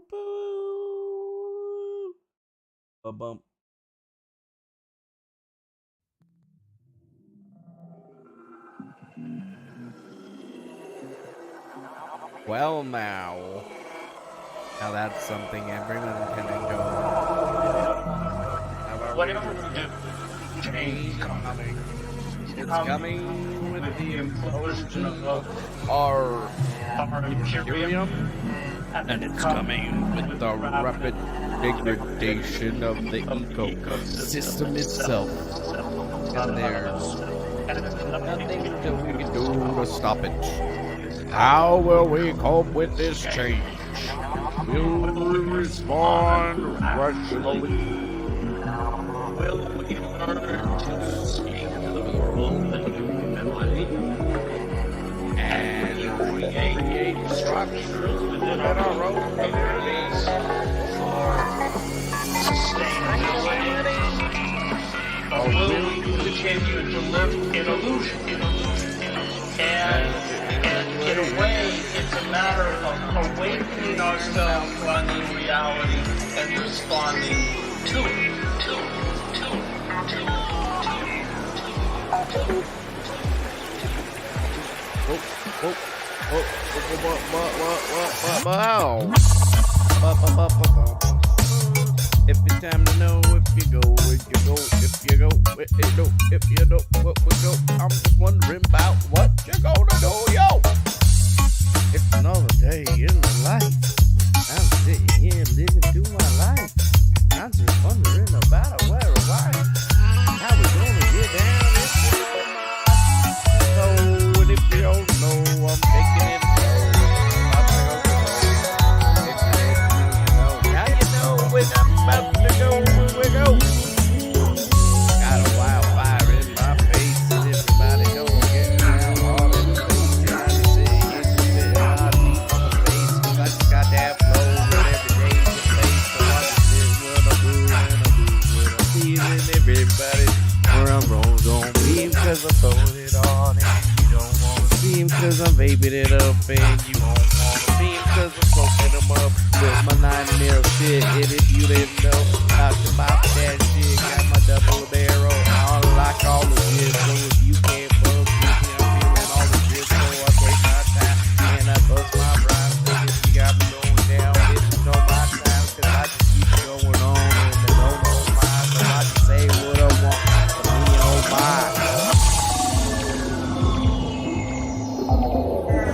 Boo. Bump. Well, now that's something everyone can enjoy. Whatever we do, change coming. It's coming with the implosion of our our Imperium, and it's coming with the rapid degradation of the ecosystem itself. And there's nothing that we can do to stop it. How will we cope with this change? Will we respond rationally? Will we learn to speak to the world with humility And create structures within our own communities for sustainability? Or will we continue to live in illusion? And in a way, it's a matter of awakening ourselves to our new reality and responding to it. If it's time to know if you go, if you go, if you know what we go. I'm just wondering about what you're gonna do, yo. It's another day in the life. I'm sitting here living through my life. I'm just wondering about a where or why. How we gonna get down if you know my soul? And if you don't know, I'm taking it slow. Now you know when I'm about to go, when we go. Got a wildfire in my face, and everybody gonna get down all in the face. Trying to say it's a bit hard to eat on the face, 'cause I just got that flow with every day in the face. So I just did what I do, and I do what I feel, and everybody where I'm wrong gon' be, 'cause I'm throwing it on, and you don't wanna see him, 'cause I'm vaping it up, and you won't wanna see him, 'cause I'm smoking them up with my 9mm shit. And if you didn't know, talk about that shit, got my double barrel, I unlock all the shit. So if you can't fuck with me, I'm feeling all the shit. So I take my time and I bust my rhymes. And if you got me going down, it's no my time, 'cause I just keep going on and the no mind. So I can say what I want, but me on mine.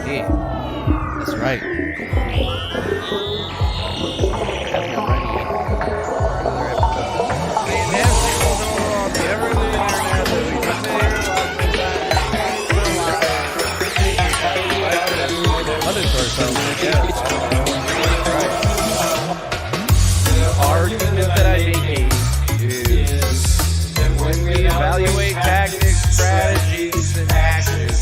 Yeah, that's right. Argument that I make is when we evaluate tactics, strategies, and actions,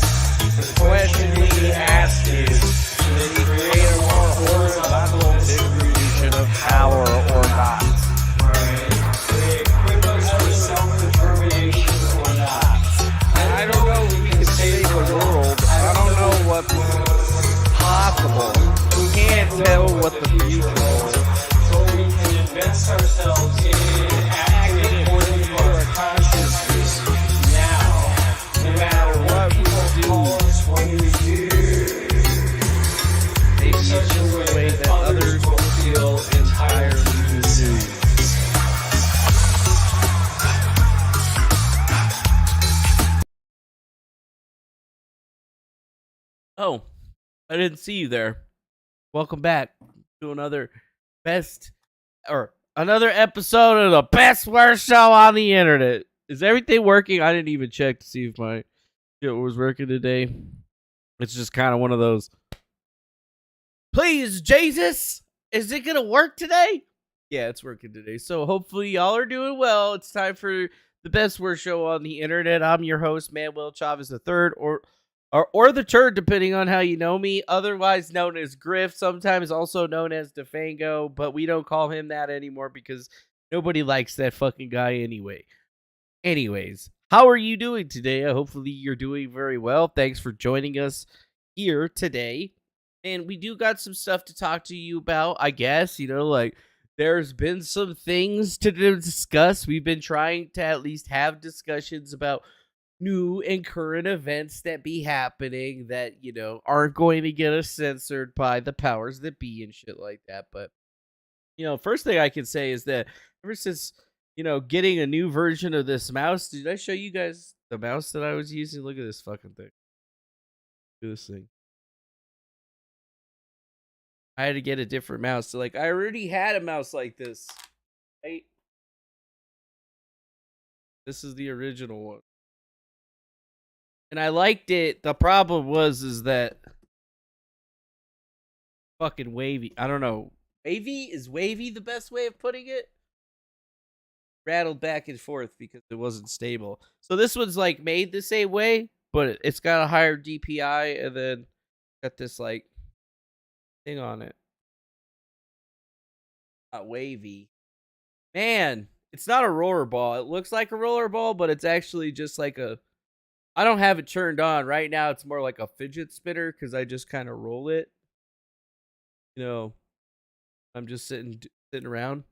the question we ask is, did he create a more horizontal distribution of power or not? I don't know if we can save the world. I don't know what's possible. We can't tell what the future holds. So we can invest ourselves in acting according to our consciousness now, no matter what people call us when we do. Maybe it's just a way that others will feel entirely the same. Oh, I didn't see you there. Welcome back to another episode of the best worst show on the internet. Is everything working? I didn't even check to see if my shit was working today. It's just kind of one of those. Please, Jesus, is it gonna work today? Yeah, it's working today. So hopefully y'all are doing well. It's time for the best worst show on the internet. I'm your host, Manuel Chavez III, or the turd, depending on how you know me, otherwise known as Grift, sometimes also known as Defango, but we don't call him that anymore because nobody likes that fucking guy anyway. Anyways, how are you doing today? Hopefully you're doing very well. Thanks for joining us here today And we do got some stuff to talk to you about, I guess. Like there's been some things to discuss. We've been trying to at least have discussions about new and current events that be happening that, aren't going to get us censored by the powers that be and shit like that. But, first thing I can say is that ever since, getting a new version of this mouse, did I show you guys the mouse that I was using? Look at this fucking thing. Look at this thing. I had to get a different mouse. So, like, I already had a mouse like this. Right? This is the original one. And I liked it. The problem is that fucking wavy. I don't know. Is wavy the best way of putting it? Rattled back and forth because it wasn't stable. So this one's like made the same way, but it's got a higher DPI and then got this like thing on it. Not wavy. Man, it's not a roller ball. It looks like a roller ball, but it's actually just like I don't have it turned on. Right now it's more like a fidget spinner because I just kind of roll it. I'm just sitting around.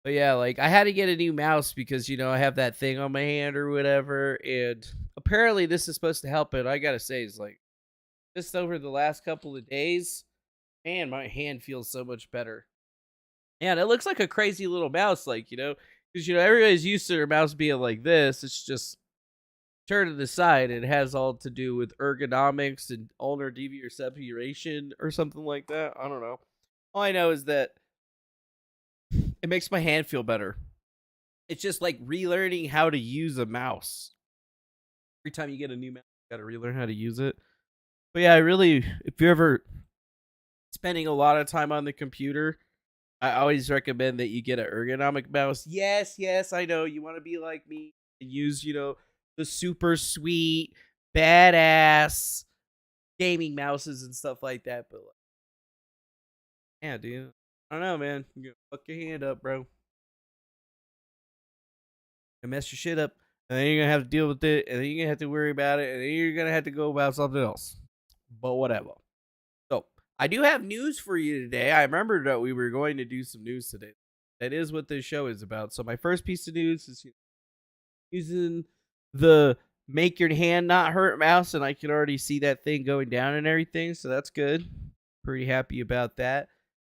But yeah, like I had to get a new mouse because I have that thing on my hand or whatever, and apparently this is supposed to help it. I gotta say, it's like just over the last couple of days, man, my hand feels so much better. And it looks like a crazy little mouse, like because everybody's used to their mouse being like this. It's just turned to the side. And it has all to do with ergonomics and ulnar deviator separation or something like that. I don't know. All I know is that it makes my hand feel better. It's just like relearning how to use a mouse. Every time you get a new mouse, you gotta relearn how to use it. But yeah, if you're ever spending a lot of time on the computer, I always recommend that you get an ergonomic mouse. Yes, I know you want to be like me and use, the super sweet, badass gaming mouses and stuff like that. But yeah, dude. I don't know, man. You fuck your hand up, bro. And mess your shit up. And then you're going to have to deal with it. And then you're going to have to worry about it. And then you're going to have to go about something else. But whatever. So, I do have news for you today. I remembered that we were going to do some news today. That is what this show is about. So, my first piece of news is using the make your hand not hurt mouse. And I can already see that thing going down and everything. So, that's good. Pretty happy about that.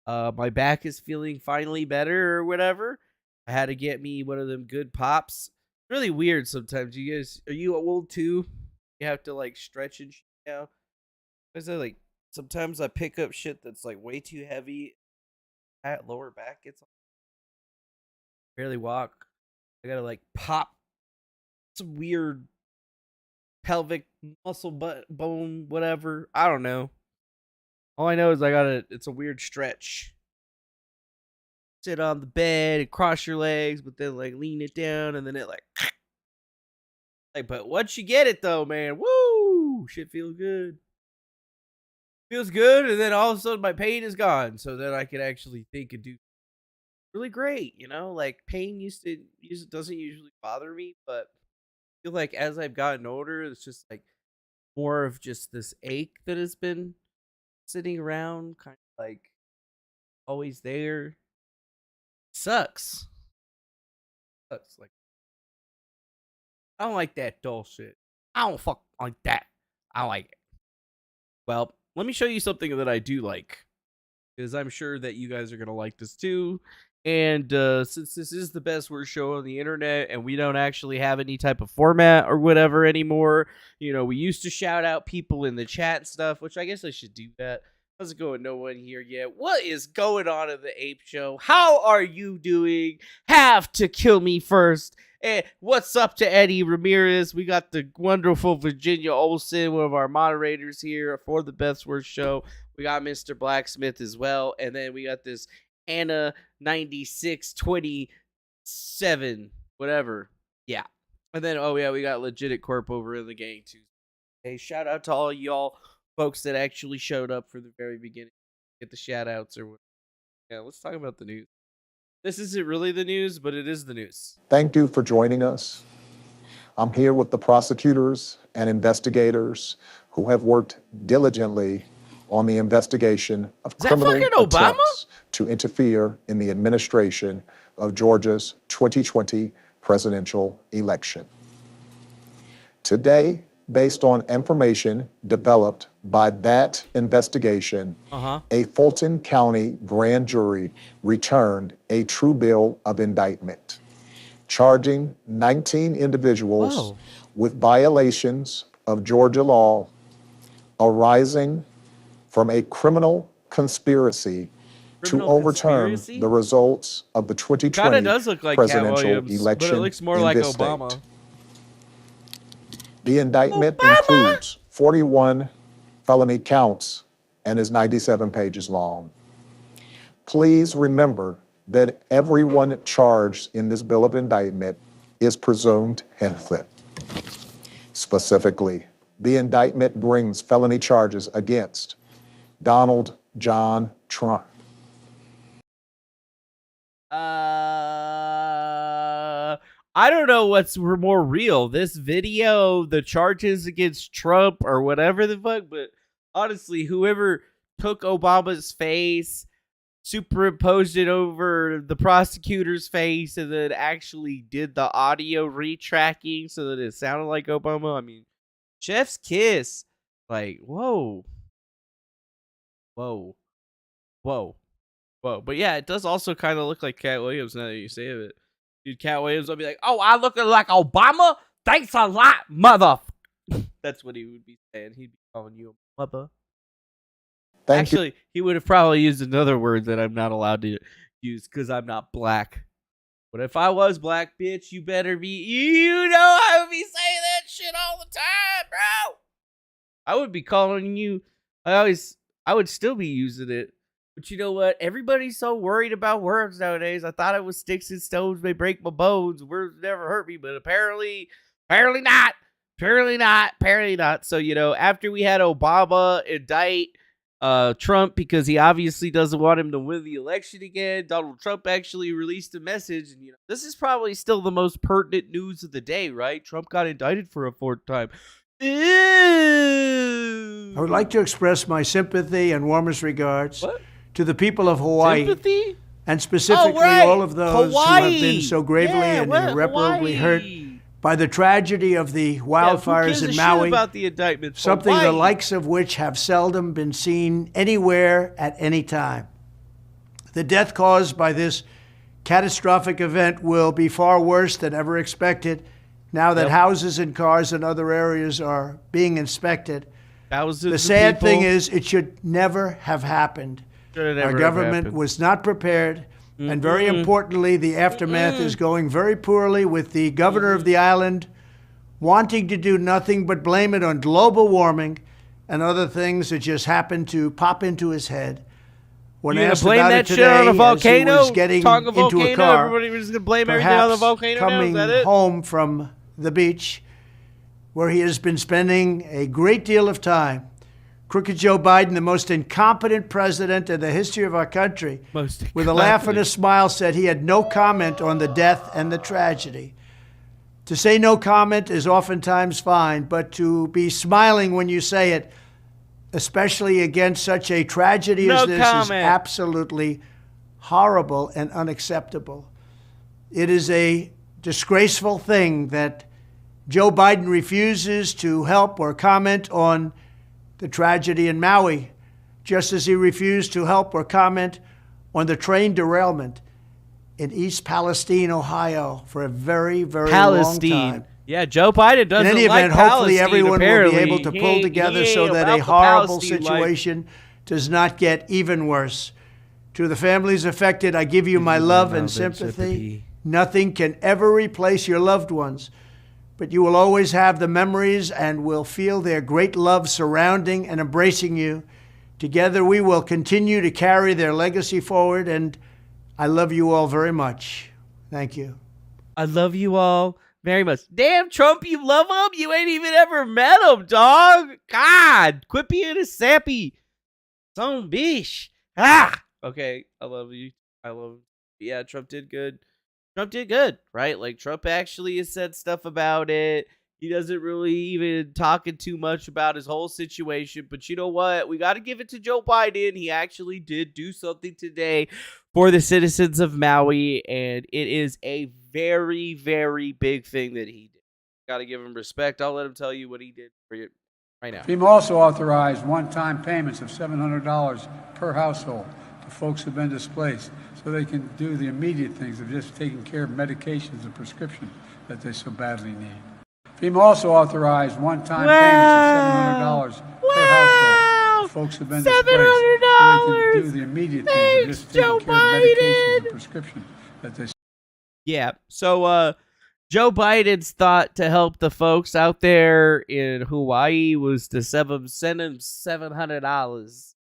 My back is feeling finally better or whatever. I had to get me one of them good pops. Really weird sometimes. You guys, are you old too? You have to like stretch and shit now. Because like sometimes I pick up shit that's like way too heavy. At lower back gets barely walk. I gotta like pop some weird pelvic muscle bone, whatever. I don't know. All I know is it's a weird stretch. Sit on the bed and cross your legs, but then like lean it down and then it like but once you get it though, man, woo! Shit feels good. Feels good, and then all of a sudden my pain is gone. So then I can actually think and do really great, like pain doesn't usually bother me, but I feel like as I've gotten older, it's just like more of just this ache that has been sitting around, kind of like always there. Sucks. Like I don't like that dull shit. I don't fuck like that. I like it. Well, let me show you something that I do like, because I'm sure that you guys are gonna like this too. And since this is the best worst show on the internet, and we don't actually have any type of format or whatever anymore, we used to shout out people in the chat and stuff, which I guess I should do that. How's it going? No one here yet. What is going on in the Ape Show? How are you doing? Have to kill me first. And what's up to Eddie Ramirez? We got the wonderful Virginia Olsen, one of our moderators here for the Best Worst Show. We got Mr. Blacksmith as well. And then we got this Anna 9627, whatever. Yeah. And then, oh yeah, we got Legitimate Corp over in the gang too. Hey, shout out to all y'all folks that actually showed up for the very beginning. Get the shout outs or whatever. Yeah, let's talk about the news. This isn't really the news, but it is the news. Thank you for joining us. I'm here with the prosecutors and investigators who have worked diligently on the investigation of that criminal fucking Obama? attempts to interfere in the administration of Georgia's 2020 presidential election. Today, based on information developed by that investigation, a Fulton County grand jury returned a true bill of indictment, charging 19 individuals with violations of Georgia law arising from a criminal conspiracy to overturn the results of the 2020 does look like presidential election but it looks more in like this Obama. state. The indictment includes 41 felony counts and is 97 pages long. Please remember that everyone charged in this bill of indictment is presumed innocent. Specifically, the indictment brings felony charges against Donald John Trump. I don't know what's more real, this video, the charges against Trump, or whatever the fuck, but honestly, whoever took Obama's face, superimposed it over the prosecutor's face, and then actually did the audio retracking so that it sounded like Obama, I mean, chef's kiss. Like, whoa. Whoa. Whoa. Whoa. But yeah, it does also kind of look like Cat Williams now that you say it. Dude, Cat Williams will be like, oh, I looking like Obama? Thanks a lot, mother. That's what he would be saying. He'd be calling you a mother. Actually, he would have probably used another word that I'm not allowed to use because I'm not black. But if I was black, bitch, you better be. You know I would be saying that shit all the time, bro. I would be calling you. I would still be using it. But you know what? Everybody's so worried about words nowadays. I thought it was sticks and stones may break my bones. Words never hurt me, but apparently not. Apparently not. So, you know, after we had Obama indict Trump because he obviously doesn't want him to win the election again, Donald Trump actually released a message. And, you know, this is probably still the most pertinent news of the day, right? Trump got indicted for a fourth time. Ew. I would like to express my sympathy and warmest regards to the people of Hawaii, sympathy? And specifically all of those who have been so gravely and irreparably hurt by the tragedy of the wildfires in Maui, about the indictment? something the likes of which have seldom been seen anywhere at any time. The death caused by this catastrophic event will be far worse than ever expected now that houses and cars in other areas are being inspected. The sad thing is it should never have happened. Our government was not prepared, and very importantly, the aftermath is going very poorly, with the governor of the island wanting to do nothing but blame it on global warming and other things that just happened to pop into his head. When asked about it today, on a volcano? as he was getting into a car, everybody was going to blame everything on the volcano. Coming home from the beach, where he has been spending a great deal of time, crooked Joe Biden, the most incompetent president in the history of our country, with a laugh and a smile, said he had no comment on the death and the tragedy. To say no comment is oftentimes fine, but to be smiling when you say it, especially against such a tragedy as this, is absolutely horrible and unacceptable. It is a disgraceful thing that Joe Biden refuses to help or comment on the tragedy in Maui, just as he refused to help or comment on the train derailment in East Palestine, Ohio, for a very, very long time. Yeah, Joe Biden doesn't like Palestine. In any event, hopefully everyone will be able to pull together so that a horrible situation does not get even worse. To the families affected, I give you my love and sympathy. Nothing can ever replace your loved ones, but you will always have the memories and will feel their great love surrounding and embracing you. Together we will continue to carry their legacy forward, and I love you all very much. Thank you. I love you all very much. Damn, Trump, you love him? You ain't even ever met him, dog. God, quit being a sappy son bitch. Okay, I love you. I love him. Yeah, Trump did good. Trump did good, right? Like, Trump actually has said stuff about it. He doesn't really even talking too much about his whole situation. But you know what? We got to give it to Joe Biden. He actually did do something today for the citizens of Maui, and it is a very, very big thing that he did. Got to give him respect. I'll let him tell you what he did for you right now. FEMA also authorized one-time payments of $700 per household to folks who've been displaced so they can do the immediate things of just taking care of medications and prescriptions that they so badly need. FEMA also authorized one-time payments of $700 per household to folks who've been displaced so they can do the immediate things of just taking care of medications and prescriptions that they. Yeah, so Joe Biden's thought to help the folks out there in Hawaii was to send them $700.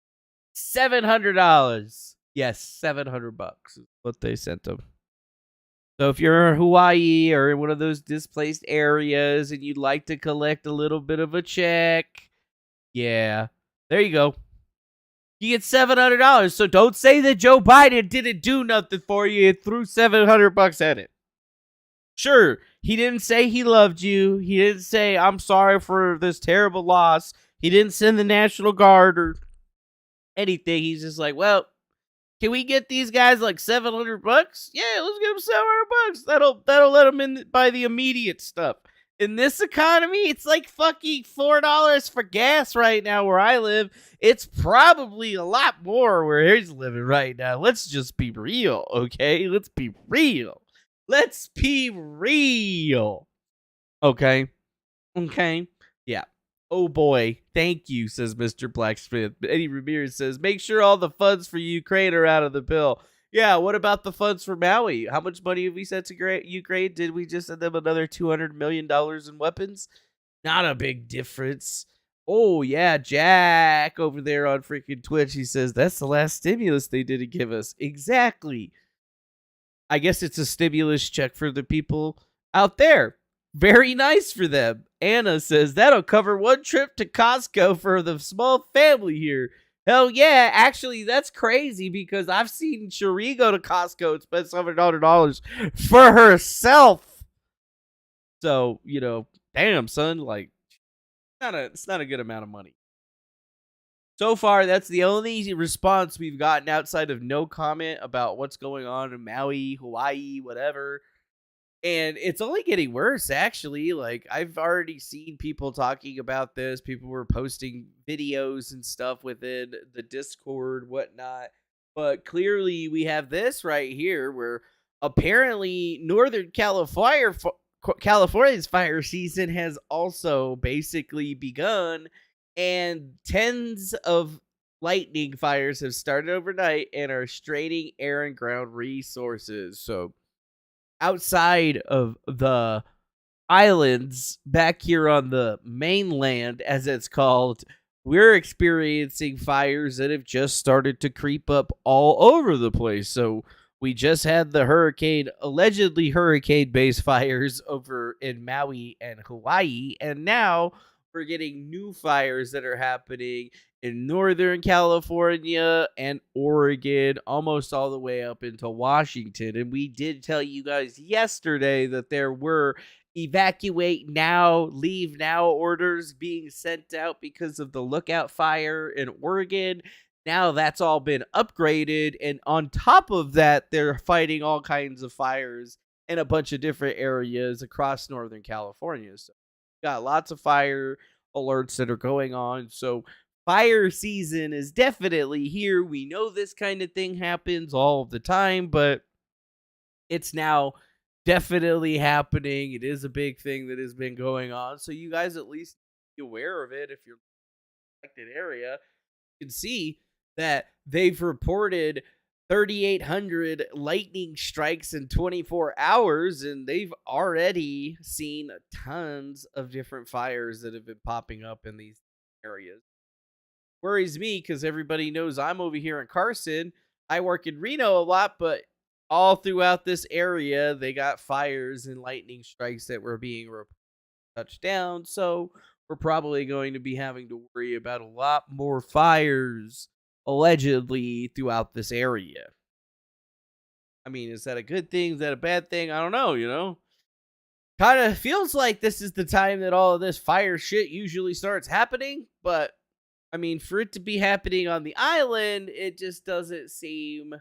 $700. Yes, $700 is what they sent him. So if you're in Hawaii or in one of those displaced areas and you'd like to collect a little bit of a check, yeah, there you go. You get $700. So don't say that Joe Biden didn't do nothing for you and threw $700 at it. Sure, he didn't say he loved you. He didn't say, I'm sorry for this terrible loss. He didn't send the National Guard or anything. He's just like, well, can we get these guys like $700? Yeah, let's get them $700. That'll let them in by the immediate stuff. In this economy, it's like fucking $4 for gas right now where I live. It's probably a lot more where he's living right now. Let's just be real, okay? Let's be real. Let's be real. Okay? Okay? Yeah. Oh boy, thank you, says Mr. Blacksmith. Eddie Ramirez says, make sure all the funds for Ukraine are out of the bill. Yeah, what about the funds for Maui? How much money have we sent to Ukraine? Did we just send them another $200 million in weapons? Not a big difference. Oh, yeah, Jack over there on freaking Twitch, he says, that's the last stimulus they didn't give us. Exactly. I guess it's a stimulus check for the people out there. Very nice for them. Anna says, that'll cover one trip to Costco for the small family here. Hell yeah. Actually, that's crazy because I've seen Cherie go to Costco and spend $700 for herself. So, you know, damn, son, like, it's not a good amount of money. So far, that's the only response we've gotten outside of no comment about what's going on in Maui, Hawaii, whatever. And it's only getting worse, actually. Like, I've already seen people talking about this. People were posting videos and stuff within the Discord, whatnot. But clearly, we have this right here where apparently Northern California's fire season has also basically begun. And tens of lightning fires have started overnight and are straining air and ground resources. So outside of the islands back here on the mainland, as it's called, we're experiencing fires that have just started to creep up all over the place. So we just had the allegedly hurricane-based fires over in Maui and Hawaii, and now we're getting new fires that are happening in Northern California and Oregon, almost all the way up into Washington. And we did tell you guys yesterday that there were evacuate now, leave now orders being sent out because of the Lookout Fire in Oregon. Now that's all been upgraded. And on top of that, they're fighting all kinds of fires in a bunch of different areas across Northern California. So got lots of fire alerts that are going on. So fire season is definitely here. We know this kind of thing happens all the time, but it's now definitely happening. It is a big thing that has been going on. So you guys at least be aware of it. If you're in the affected area, you can see that they've reported 3,800 lightning strikes in 24 hours, and they've already seen tons of different fires that have been popping up in these areas. Worries me because everybody knows I'm over here in Carson. I work in Reno a lot, but all throughout this area, they got fires and lightning strikes that were being touched down. So we're probably going to be having to worry about a lot more fires allegedly throughout this area. I mean, is that a good thing? Is that a bad thing? I don't know, kind of feels like this is the time that all of this fire shit usually starts happening. But, I mean, for it to be happening on the island, it just doesn't seem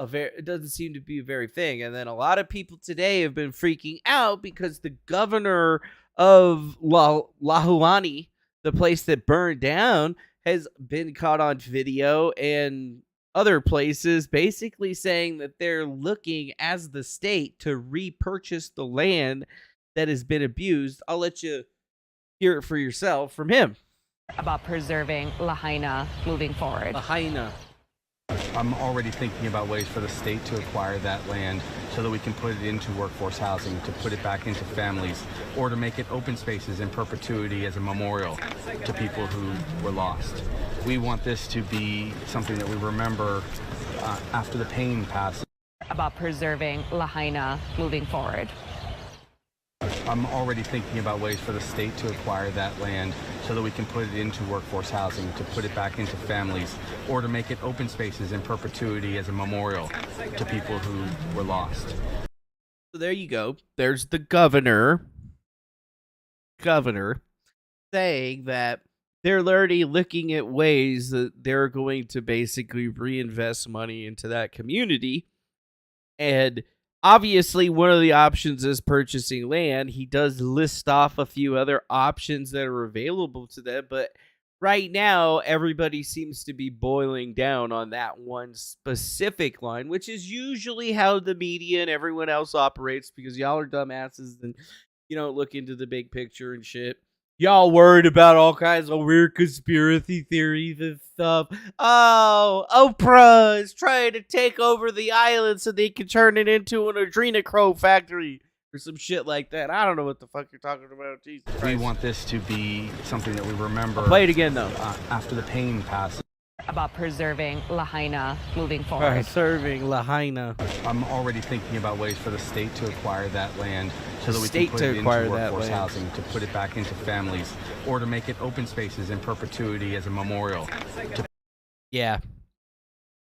it doesn't seem to be a very thing. And then a lot of people today have been freaking out because the governor of Lahuani, the place that burned down, has been caught on video and other places basically saying that they're looking as the state to repurchase the land that has been abused. I'll let you hear it for yourself from him. About preserving Lahaina moving forward. Lahaina. I'm already thinking about ways for the state to acquire that land so that we can put it into workforce housing, to put it back into families, or to make it open spaces in perpetuity as a memorial to people who were lost. We want this to be something that we remember after the pain passes. About preserving Lahaina moving forward. I'm already thinking about ways for the state to acquire that land so that we can put it into workforce housing, to put it back into families, or to make it open spaces in perpetuity as a memorial to people who were lost. So there you go. There's the governor saying that they're already looking at ways that they're going to basically reinvest money into that community. And obviously, one of the options is purchasing land. He does list off a few other options that are available to them, but right now, everybody seems to be boiling down on that one specific line, which is usually how the media and everyone else operates, because y'all are dumbasses and you don't look into the big picture and shit. Y'all worried about all kinds of weird conspiracy theories and stuff. Oh, Oprah is trying to take over the island so they can turn it into an adrenochrome factory or some shit like that. I don't know what the fuck you're talking about. Jesus Christ. We want this to be something that we remember. Play it again, though. After the pain passes. About preserving Lahaina moving forward. Preserving Lahaina. I'm already thinking about ways for the state to acquire that land so that we State can put to it into acquire that workforce land. housing, to put it back into families, or to make it open spaces in perpetuity as a memorial. Yeah.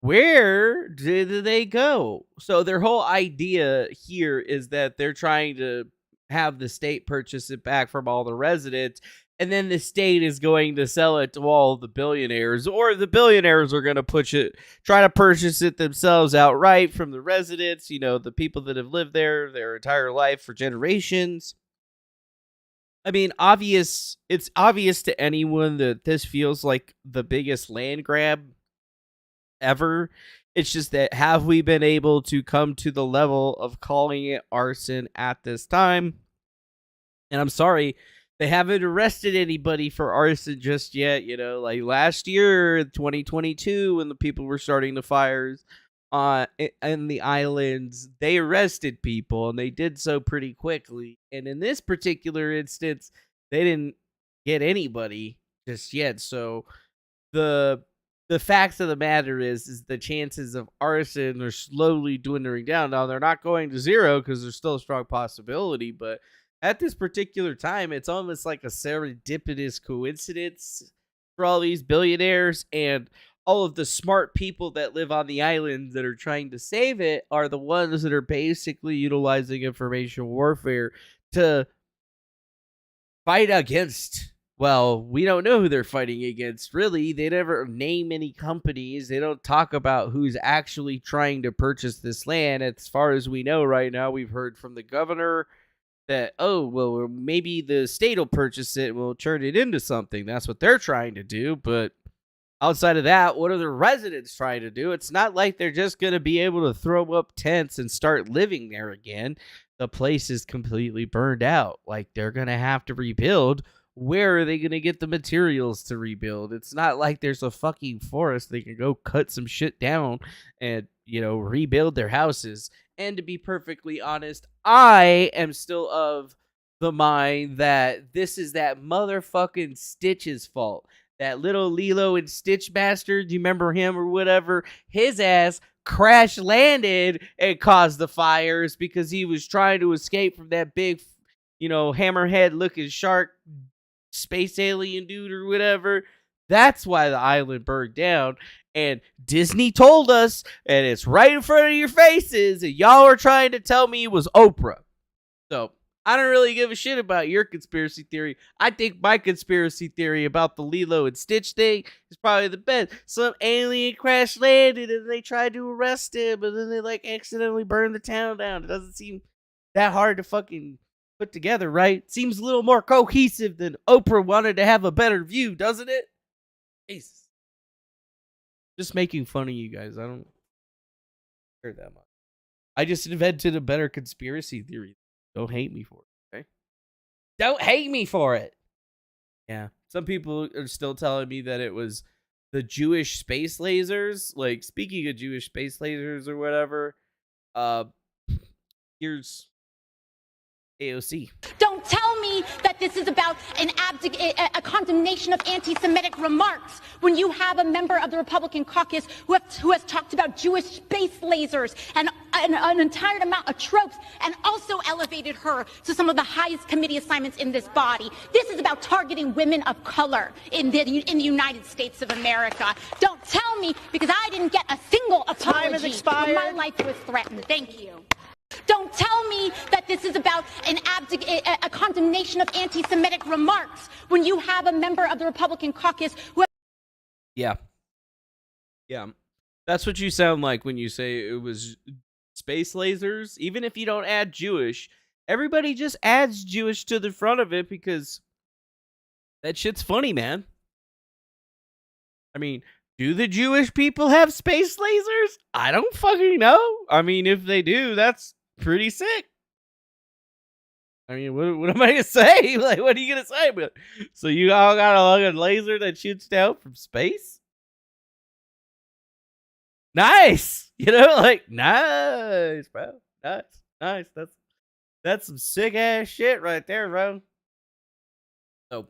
Where did they go? So their whole idea here is that they're trying to have the state purchase it back from all the residents, and then the state is going to sell it to all the billionaires, or the billionaires are going to try to purchase it themselves outright from the residents, the people that have lived there their entire life for generations. I mean, it's obvious to anyone that this feels like the biggest land grab ever. It's just that, have we been able to come to the level of calling it arson at this time? And I'm sorry, they haven't arrested anybody for arson just yet. Like last year, 2022, when the people were starting the fires in the islands, they arrested people, and they did so pretty quickly. And in this particular instance, they didn't get anybody just yet. So the facts of the matter is the chances of arson are slowly dwindling down. Now, they're not going to zero because there's still a strong possibility, but at this particular time, it's almost like a serendipitous coincidence for all these billionaires, and all of the smart people that live on the island that are trying to save it are the ones that are basically utilizing information warfare to fight against. Well, we don't know who they're fighting against, really. They never name any companies. They don't talk about who's actually trying to purchase this land. As far as we know right now, we've heard from the governor that, maybe the state will purchase it and we'll turn it into something. That's what they're trying to do. But outside of that, what are the residents trying to do? It's not like they're just going to be able to throw up tents and start living there again. The place is completely burned out. Like, they're going to have to rebuild. Where are they going to get the materials to rebuild? It's not like there's a fucking forest. They can go cut some shit down and, rebuild their houses. And to be perfectly honest, I am still of the mind that this is that motherfucking Stitch's fault. That little Lilo and Stitch bastard, do you remember him or whatever? His ass crash landed and caused the fires because he was trying to escape from that big, hammerhead looking shark space alien dude or whatever. That's why the island burned down. And Disney told us, and it's right in front of your faces, and y'all are trying to tell me it was Oprah. So I don't really give a shit about your conspiracy theory. I think my conspiracy theory about the Lilo and Stitch thing is probably the best. Some alien crash landed and they tried to arrest him, and then they like accidentally burned the town down. It doesn't seem that hard to fucking put together, right? Seems a little more cohesive than Oprah wanted to have a better view, doesn't it? Jesus. Just making fun of you guys. I don't care that much. I just invented a better conspiracy theory. Don't hate me for it, okay? Don't hate me for it. Yeah. Some people are still telling me that it was the Jewish space lasers. Like, speaking of Jewish space lasers or whatever, here's AOC. Don't tell me that this is about a condemnation of anti-Semitic remarks when you have a member of the Republican caucus who has talked about Jewish space lasers and an entire amount of tropes and also elevated her to some of the highest committee assignments in this body. This is about targeting women of color in the United States of America. Don't tell me, because I didn't get a single apology. Time has expired. When my life was threatened. Thank you. Don't tell me that this is about a condemnation of anti-Semitic remarks when you have a member of the Republican caucus who... Yeah. That's what you sound like when you say it was space lasers. Even if you don't add Jewish, everybody just adds Jewish to the front of it because that shit's funny, man. I mean, do the Jewish people have space lasers? I don't fucking know. I mean, if they do, that's pretty sick. I mean, what am I gonna say? Like, what are you gonna say? But so you all got a laser that shoots down from space? Nice, like nice, bro. Nice. That's some sick ass shit right there, bro. So,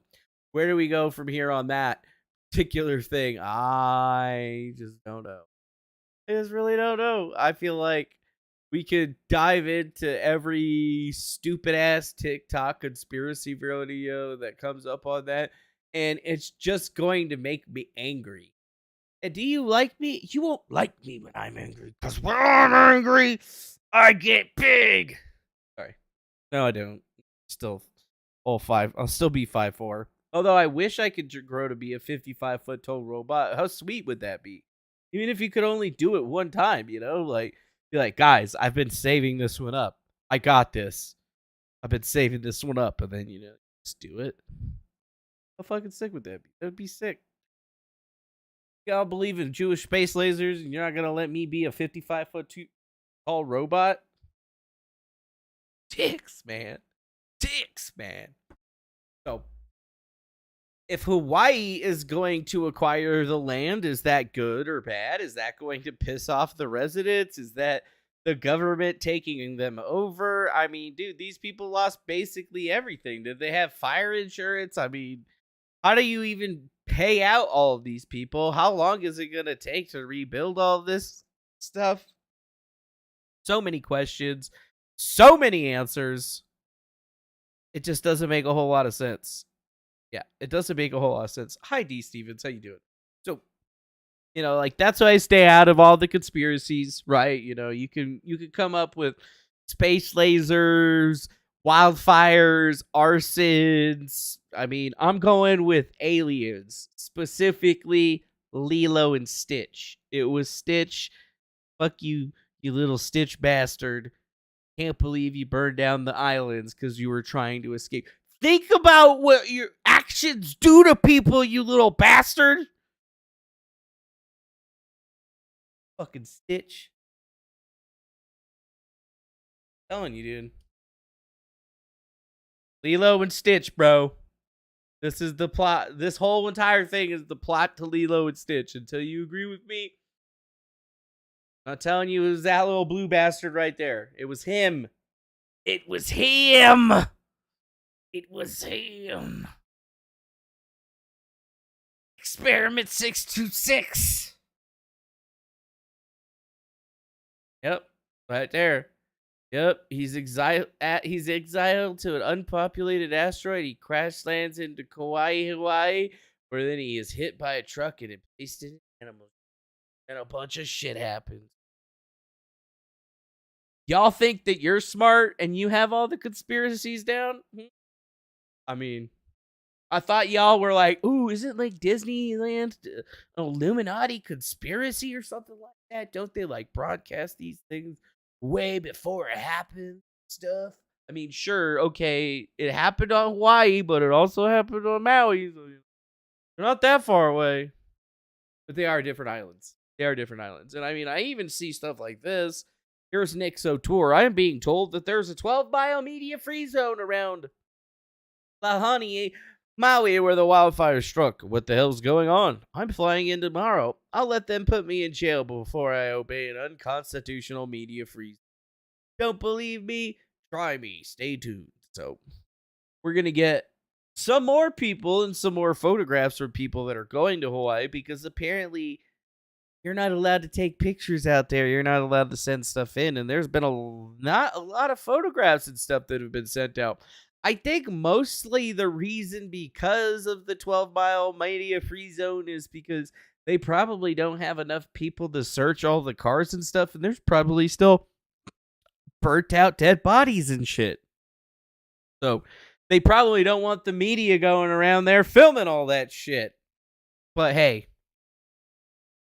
where do we go from here on that particular thing? I just don't know. I just really don't know. I feel like we could dive into every stupid ass TikTok conspiracy video that comes up on that, and it's just going to make me angry. And do you like me? You won't like me when I'm angry, because when I'm angry, I get big. Sorry. No, I don't. Still all 5. I'll still be 5'4". Although I wish I could grow to be a 55-foot tall robot. How sweet would that be? Even if you could only do it one time, like, be like, guys, I've been saving this one up. I got this. I've been saving this one up. And then, just do it. How fucking sick would that be? That would be sick. Y'all believe in Jewish space lasers and you're not going to let me be a 55-foot tall robot? Dicks, man. So, if Hawaii is going to acquire the land, is that good or bad? Is that going to piss off the residents? Is that the government taking them over? I mean, dude, these people lost basically everything. Did they have fire insurance? I mean, how do you even pay out all of these people? How long is it going to take to rebuild all this stuff? So many questions, so many answers. It just doesn't make a whole lot of sense. Yeah, it doesn't make a whole lot of sense. Hi, D. Stevens. How you doing? So, like, that's why I stay out of all the conspiracies, right? You can come up with space lasers, wildfires, arsons. I mean, I'm going with aliens, specifically Lilo and Stitch. It was Stitch. Fuck you, you little Stitch bastard. Can't believe you burned down the islands because you were trying to escape. Think about what your actions do to people, you little bastard. Fucking Stitch. I'm telling you, dude. Lilo and Stitch, bro. This is the plot. This whole entire thing is the plot to Lilo and Stitch. Until you agree with me, I'm not telling you it was that little blue bastard right there. It was him. It was him. Experiment 626. Yep, right there. Yep, he's exiled to an unpopulated asteroid. He crash lands into Kauai, Hawaii, where then he is hit by a truck and placed in animals. And a bunch of shit happens. Y'all think that you're smart and you have all the conspiracies down? I mean, I thought y'all were like, ooh, is it like Disneyland Illuminati conspiracy or something like that? Don't they like broadcast these things way before it happens? Stuff. I mean, sure, okay, it happened on Hawaii, but it also happened on Maui. So they're not that far away. But they are different islands. And I mean, I even see stuff like this. Here's Nick's tour. I am being told that there's a 12-mile media-free zone around Lahaina, Maui, where the wildfire struck. What the hell's going on? I'm flying in tomorrow. I'll let them put me in jail before I obey an unconstitutional media-free zone. Don't believe me? Try me. Stay tuned. So, we're going to get some more people and some more photographs from people that are going to Hawaii, because apparently you're not allowed to take pictures out there. You're not allowed to send stuff in. And there's been not a lot of photographs and stuff that have been sent out. I think mostly the reason because of the 12-mile media-free zone is because they probably don't have enough people to search all the cars and stuff. And there's probably still burnt out dead bodies and shit. So they probably don't want the media going around there filming all that shit. But hey,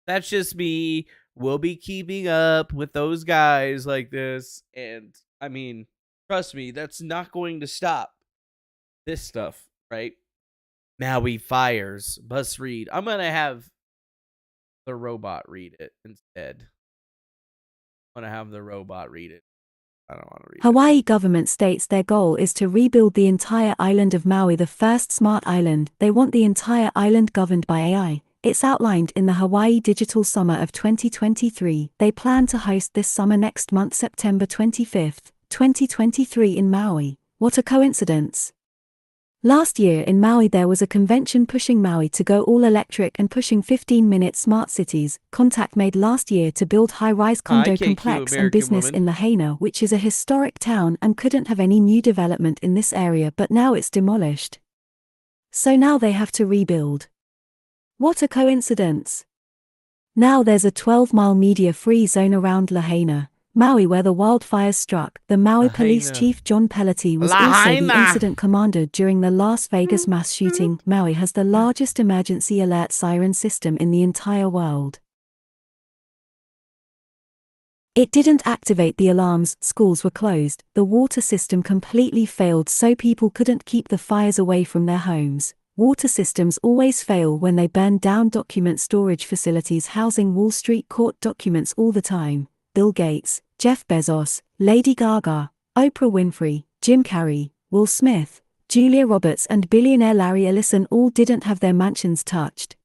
that's just me. We'll be keeping up with those guys like this. And I mean, trust me, that's not going to stop this stuff, right? Maui fires. Must read. I'm going to have the robot read it instead. I'm going to have the robot read it. I don't want to read Hawaii it. government states their goal is to rebuild the entire island of Maui, the first smart island. They want the entire island governed by AI. It's outlined in the Hawaii Digital Summer of 2023. They plan to host this summer next month, September 25th, 2023 in Maui. What a coincidence. Last year in Maui there was a convention pushing Maui to go all electric and pushing 15-minute smart cities. Contact made last year to build high-rise condo complex and business in Lahaina, which is a historic town and couldn't have any new development in this area, but now it's demolished. So now they have to rebuild. What a coincidence. Now there's a 12-mile media-free zone around Lahaina, Maui, where the wildfires struck. The Maui Police Chief John Pelletier was also the incident commander during the Las Vegas mass shooting. Maui has the largest emergency alert siren system in the entire world. It didn't activate the alarms, schools were closed, the water system completely failed, so people couldn't keep the fires away from their homes. Water systems always fail when they burn down document storage facilities housing Wall Street court documents all the time. Bill Gates, Jeff Bezos, Lady Gaga, Oprah Winfrey, Jim Carrey, Will Smith, Julia Roberts and billionaire Larry Ellison all didn't have their mansions touched.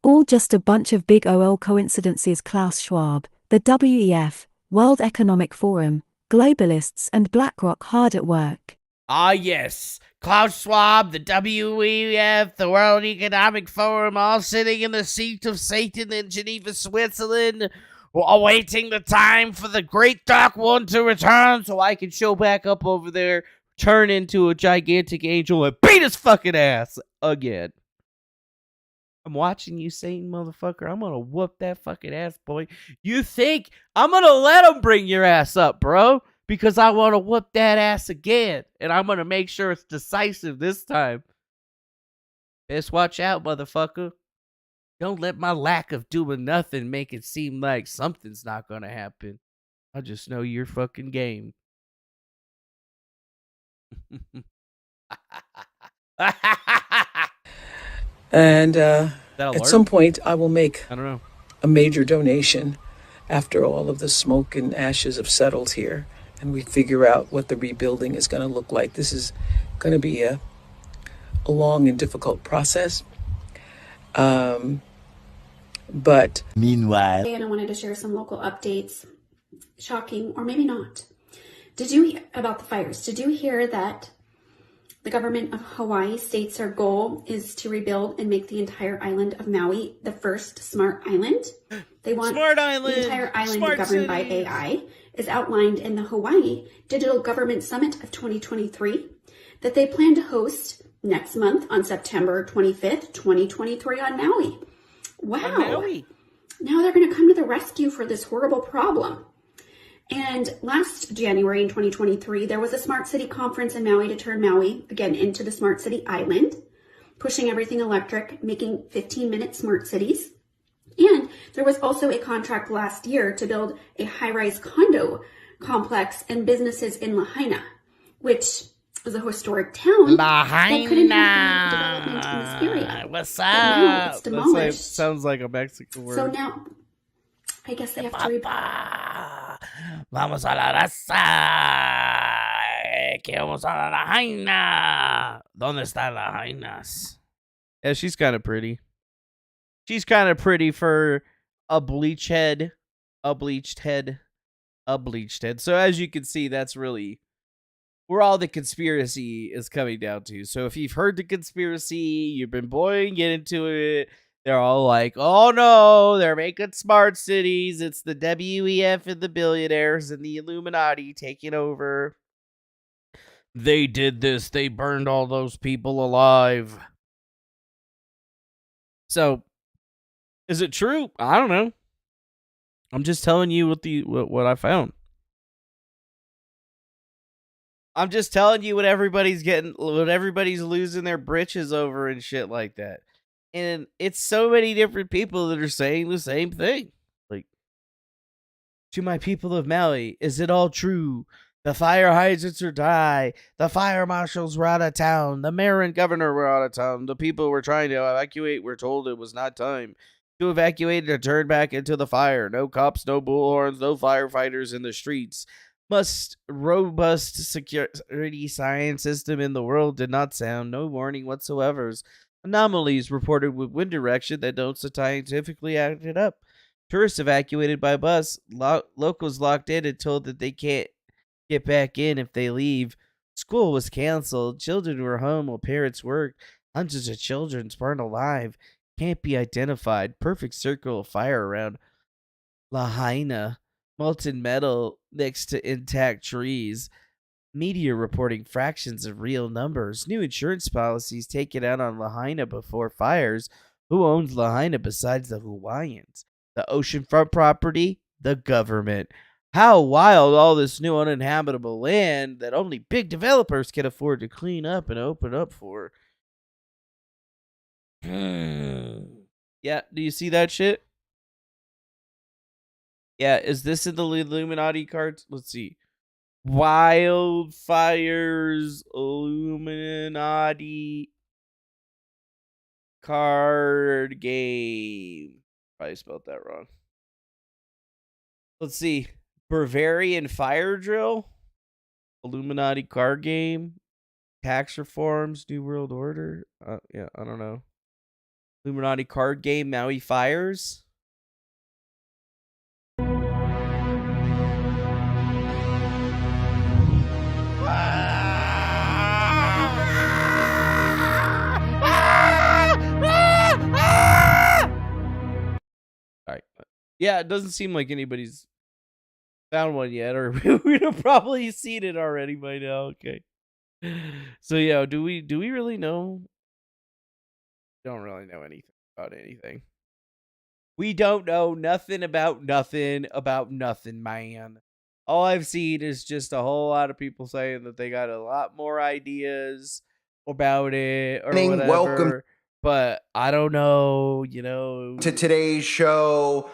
All just a bunch of big OL coincidences. Klaus Schwab, the WEF, World Economic Forum, globalists and BlackRock hard at work. Ah yes, Klaus Schwab, the WEF, the World Economic Forum, all sitting in the seat of Satan in Geneva, Switzerland, awaiting the time for the great dark one to return so I can show back up over there, turn into a gigantic angel and beat his fucking ass again. I'm watching you, Satan motherfucker. I'm gonna whoop that fucking ass, boy. You think I'm gonna let him bring your ass up, bro? Because I want to whoop that ass again. And I'm gonna make sure it's decisive this time. Best watch out, motherfucker. Don't let my lack of doing nothing make it seem like something's not gonna happen. I just know you're fucking game. And at some point, I will make a major donation after all of the smoke and ashes have settled here and we figure out what the rebuilding is going to look like. This is going to be a long and difficult process. But meanwhile, and I wanted to share some local updates, shocking or maybe not. Did you hear about the fires? Did you hear that the government of Hawaii states their goal is to rebuild and make the entire island of Maui the first smart island? They want the entire island governed by AI, is outlined in the Hawaii Digital Government Summit of 2023 that they plan to host next month on September 25th, 2023 on Maui. Wow. Now they're going to come to the rescue for this horrible problem. And last January in 2023, there was a smart city conference in Maui to turn Maui, again, into the smart city island, pushing everything electric, making 15-minute smart cities. And there was also a contract last year to build a high-rise condo complex and businesses in Lahaina, which was a historic town that couldn't have any development in this area. What's But now it's up? demolished. Sounds like a Mexican word. So now, I guess they have to Vamos a la raza. Que vamos a la Lahaina. ¿Dónde están las Lahainas? Yeah, she's kind of pretty. She's kind of pretty for a bleached head. So as you can see, that's really where all the conspiracy is coming down to. So if you've heard the conspiracy, you've been boiling into it, they're all like, oh no, they're making smart cities. It's the WEF and the billionaires and the Illuminati taking over. They did this. They burned all those people alive. So, is it true? I don't know. I'm just telling you what I found. I'm just telling you what everybody's losing their britches over and shit like that. And it's so many different people that are saying the same thing. Like, to my people of Maui, is it all true? The fire hydrants are dry. The fire marshals were out of town. The mayor and governor were out of town. The people were trying to evacuate were told it was not time to evacuate or turn back into the fire. No cops, no bullhorns, no firefighters in the streets. Most robust security science system in the world did not sound. No warning whatsoever. Anomalies reported with wind direction that don't scientifically acted up. Tourists evacuated by bus. Locals locked in and told that they can't get back in if they leave. School was canceled. Children were home while parents worked. Hundreds of children burned alive. Can't be identified. Perfect circle of fire around Lahaina. Molten metal next to intact trees. Media reporting fractions of real numbers. New insurance policies taken out on Lahaina before fires. Who owns Lahaina besides the Hawaiians? The oceanfront property? The government. How wild all this new uninhabitable land that only big developers can afford to clean up and open up for. Yeah, do you see that shit? Yeah, is this in the Illuminati cards? Let's see. Wildfire's Illuminati card game. Probably spelled that wrong. Let's see. Bavarian Fire Drill. Illuminati card game. Tax reforms. New World Order. Yeah, I don't know. Illuminati card game. Maui Fires. Alright. Yeah, it doesn't seem like anybody's found one yet, or we'd have probably seen it already by now. Okay. So yeah, do we really know? Don't really know anything about anything. We don't know nothing about nothing, man. All I've seen is just a whole lot of people saying that they got a lot more ideas about it or whatever. Welcome. But I don't know, to today's show.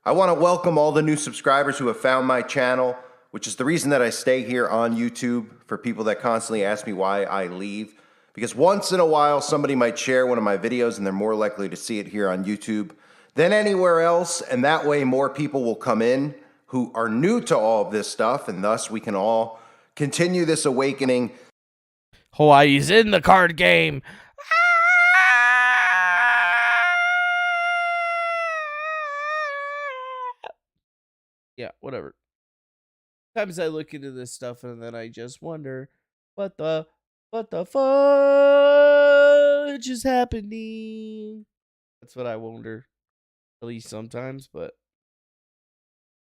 I want to welcome all the new subscribers who have found my channel, which is the reason that I stay here on YouTube, for people that constantly ask me why I leave. Because once in a while, somebody might share one of my videos and they're more likely to see it here on YouTube than anywhere else. And that way more people will come in who are new to all of this stuff, and thus we can all continue this awakening. Hawaii's in the card game. Yeah, whatever. Sometimes I look into this stuff and then I just wonder, what the fudge is happening? That's what I wonder, at least sometimes, but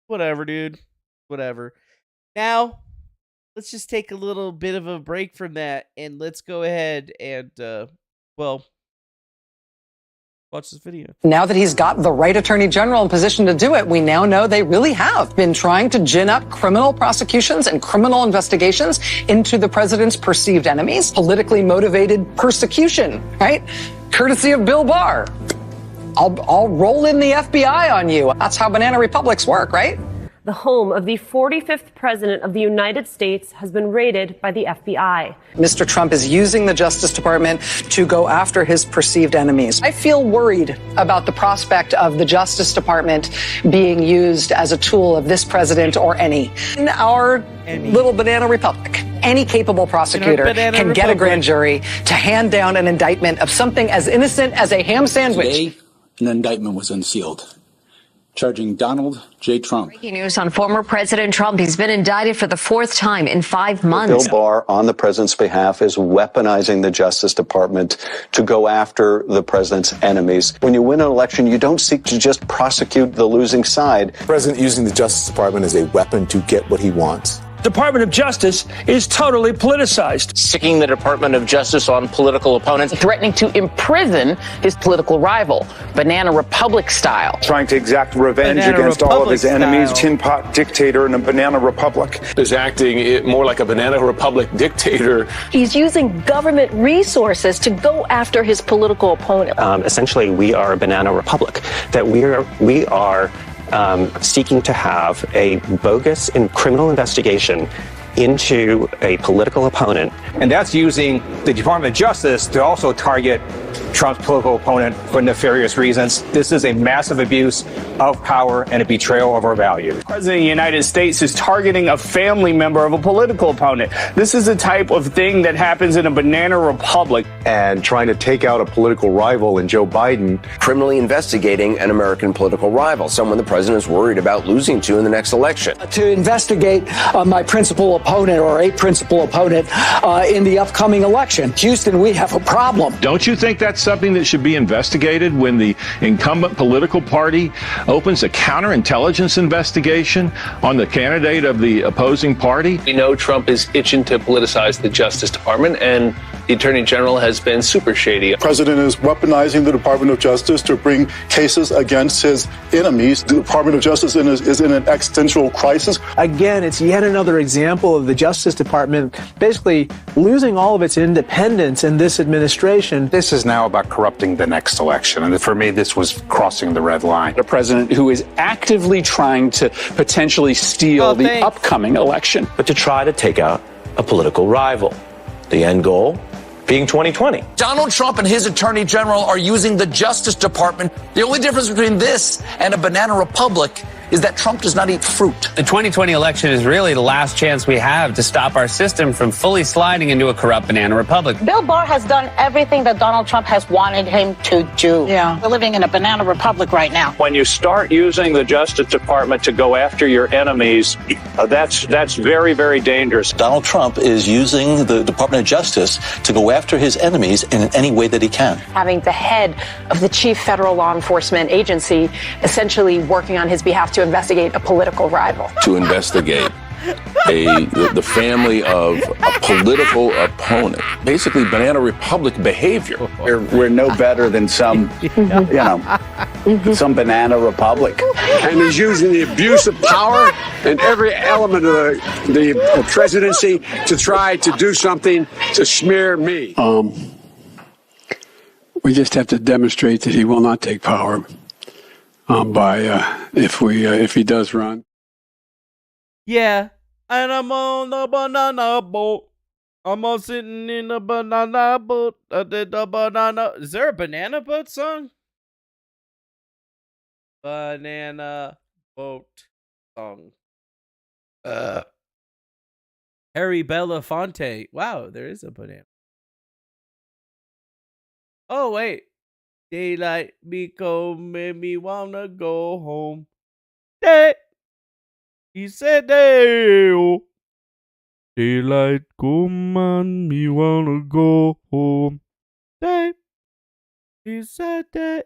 whatever, dude. Whatever. Now, let's just take a little bit of a break from that and let's go ahead and, well, Watch this video. Now that he's got the right attorney general in position to do it, we now know they really have been trying to gin up criminal prosecutions and criminal investigations into the president's perceived enemies, politically motivated persecution, right? Courtesy of Bill Barr. I'll roll in the FBI on you. That's how banana republics work, right? The home of the 45th president of the United States has been raided by the FBI. Mr. Trump is using the Justice Department to go after his perceived enemies. I feel worried about the prospect of the Justice Department being used as a tool of this president or any in our little banana republic. Any capable prosecutor can get a grand jury to hand down an indictment of something as innocent as a ham sandwich. Today, an indictment was unsealed, charging Donald J. Trump. Breaking news on former President Trump. He's been indicted for the 4th time in 5 months. Bill Barr, on the president's behalf, is weaponizing the Justice Department to go after the president's enemies. When you win an election, you don't seek to just prosecute the losing side. The president using the Justice Department as a weapon to get what he wants. Department of Justice is totally politicized. Sticking the Department of Justice on political opponents, threatening to imprison his political rival, Banana Republic style. Trying to exact revenge against all of his enemies, tin pot dictator in a banana republic. Is acting more like a banana republic dictator. He's using government resources to go after his political opponent. Essentially, we are a banana republic, that we are seeking to have a bogus and criminal investigation into a political opponent. And that's using the Department of Justice to also target Trump's political opponent for nefarious reasons. This is a massive abuse of power and a betrayal of our values. The President of the United States is targeting a family member of a political opponent. This is the type of thing that happens in a banana republic. And trying to take out a political rival in Joe Biden. Criminally investigating an American political rival, someone the president is worried about losing to in the next election. To investigate my principal opponent or a principal opponent in the upcoming election. Houston, we have a problem. Don't you think that's something that should be investigated when the incumbent political party opens a counterintelligence investigation on the candidate of the opposing party? We know Trump is itching to politicize the Justice Department, and the Attorney General has been super shady. The president is weaponizing the Department of Justice to bring cases against his enemies. The Department of Justice is in an existential crisis. Again, it's yet another example of the Justice Department basically losing all of its independence in this administration. This is now about corrupting the next election. And for me, this was crossing the red line. A president who is actively trying to potentially steal the upcoming election. But to try to take out a political rival. The end goal being 2020. Donald Trump and his attorney general are using the Justice Department. The only difference between this and a banana republic is that Trump does not eat fruit. The 2020 election is really the last chance we have to stop our system from fully sliding into a corrupt banana republic. Bill Barr has done everything that Donald Trump has wanted him to do. Yeah. We're living in a banana republic right now. When you start using the Justice Department to go after your enemies, that's very, very dangerous. Donald Trump is using the Department of Justice to go after his enemies in any way that he can. Having the head of the chief federal law enforcement agency essentially working on his behalf to investigate a political rival. To investigate the family of a political opponent. Basically, banana republic behavior. We're no better than some, some banana republic. And he's using the abuse of power and every element of the presidency to try to do something to smear me. We just have to demonstrate that he will not take power if he does run. Yeah, and I'm on the banana boat. I'm all sitting in the banana boat. The banana. Is there a banana boat song? Banana boat song. Harry Belafonte. Wow, there is a banana. Oh wait. Daylight made me wanna go home. Day. He said, "Day, daylight come on, me wanna go home." Day. He said that,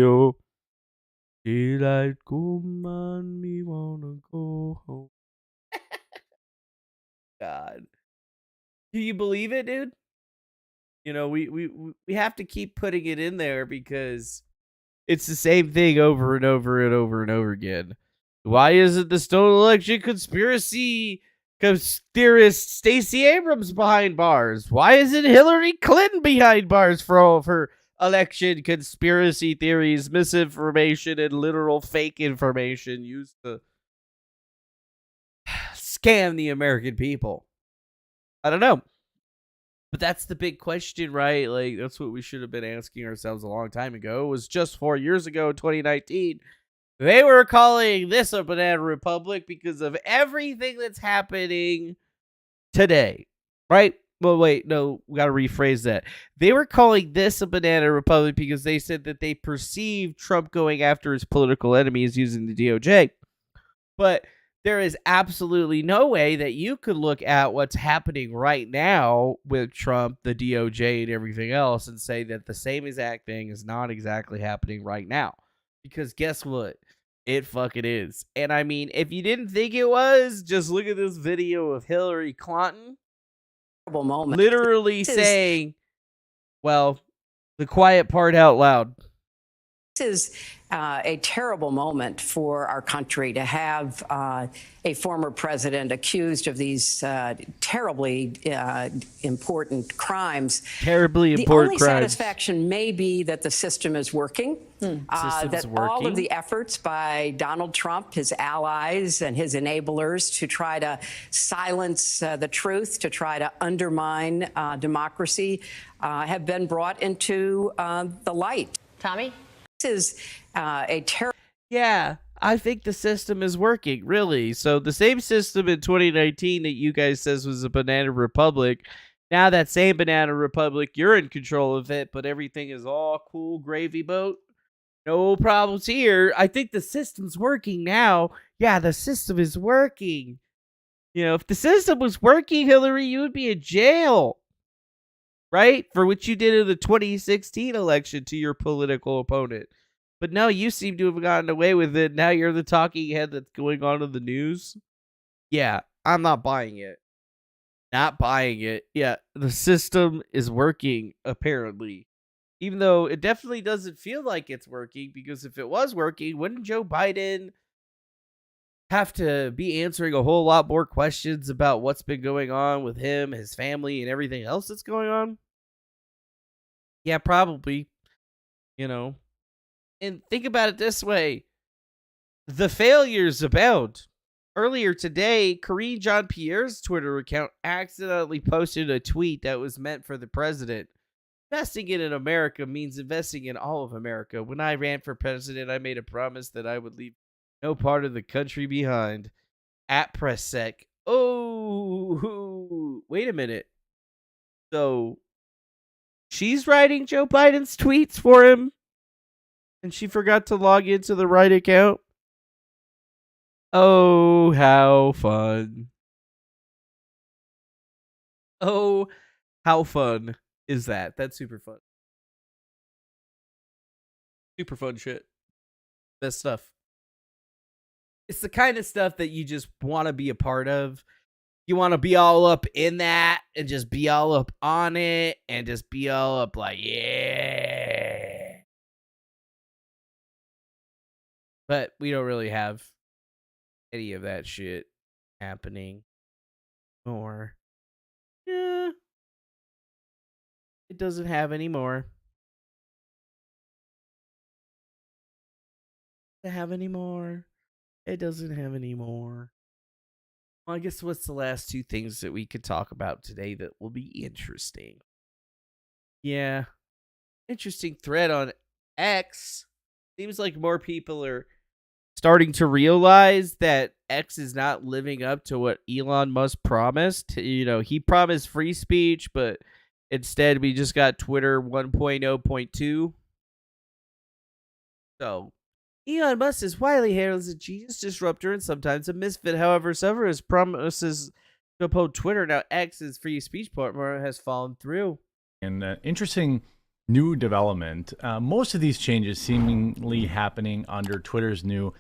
oh. Daylight come on, me wanna go home. God. Do you believe it, dude? You know, we have to keep putting it in there because it's the same thing over and over and over and over again. Why isn't the stolen election conspiracy theorist Stacey Abrams behind bars? Why isn't Hillary Clinton behind bars for all of her election conspiracy theories, misinformation, and literal fake information used to scam the American people? I don't know. But that's the big question, right? Like, that's what we should have been asking ourselves a long time ago. It was just 4 years ago, 2019. They were calling this a banana republic because of everything that's happening today, right? Well, wait, no, we got to rephrase that. They were calling this a banana republic because they said that they perceived Trump going after his political enemies using the DOJ. But there is absolutely no way that you could look at what's happening right now with Trump, the DOJ, and everything else and say that the same exact thing is not exactly happening right now. Because guess what? It fucking is. And I mean, if you didn't think it was, just look at this video of Hillary Clinton literally saying, well, the quiet part out loud. This is a terrible moment for our country to have a former president accused of these terribly important crimes. Terribly important crimes. The only satisfaction may be that the system is working. That all of the efforts by Donald Trump, his allies, and his enablers to try to silence the truth, to try to undermine democracy, have been brought into the light. Tommy? This is a terrible. Yeah, I think the system is working, really. So the same system in 2019 that you guys says was a banana republic, now that same banana republic, you're in control of it, but everything is all cool gravy boat. No problems here. I think the system's working now. Yeah, the system is working. You know, if the system was working, Hillary, you would be in jail. Right? For what you did in the 2016 election to your political opponent. But no, you seem to have gotten away with it. Now you're the talking head that's going on in the news. Yeah, I'm not buying it. Not buying it. Yeah, the system is working, apparently. Even though it definitely doesn't feel like it's working, because if it was working, wouldn't Joe Biden have to be answering a whole lot more questions about what's been going on with him, his family, and everything else that's going on? Yeah, probably. You know. And think about it this way. The failures abound. Earlier today, Karine Jean-Pierre's Twitter account accidentally posted a tweet that was meant for the president. Investing in America means investing in all of America. When I ran for president, I made a promise that I would leave no part of the country behind. At PressSec. Oh, wait a minute. So, she's writing Joe Biden's tweets for him, and she forgot to log into the right account? Oh, how fun. Oh, how fun is that? That's super fun. Super fun shit. Best stuff. It's the kind of stuff that you just want to be a part of. You want to be all up in that and just be all up on it and just be all up like, yeah. But we don't really have any of that shit happening. Or, yeah. It doesn't have any more. It doesn't have any more. It doesn't have any more. Well, I guess what's the last two things that we could talk about today that will be interesting? Yeah. Interesting thread on X. Seems like more people are starting to realize that X is not living up to what Elon Musk promised. You know, he promised free speech, but instead we just got Twitter 1.0.2. So, Elon Musk is widely hailed as a genius disruptor and sometimes a misfit. However, several of his promises to uphold Twitter, now X's free speech partner, has fallen through. An interesting new development. Most of these changes seemingly happening under Twitter's new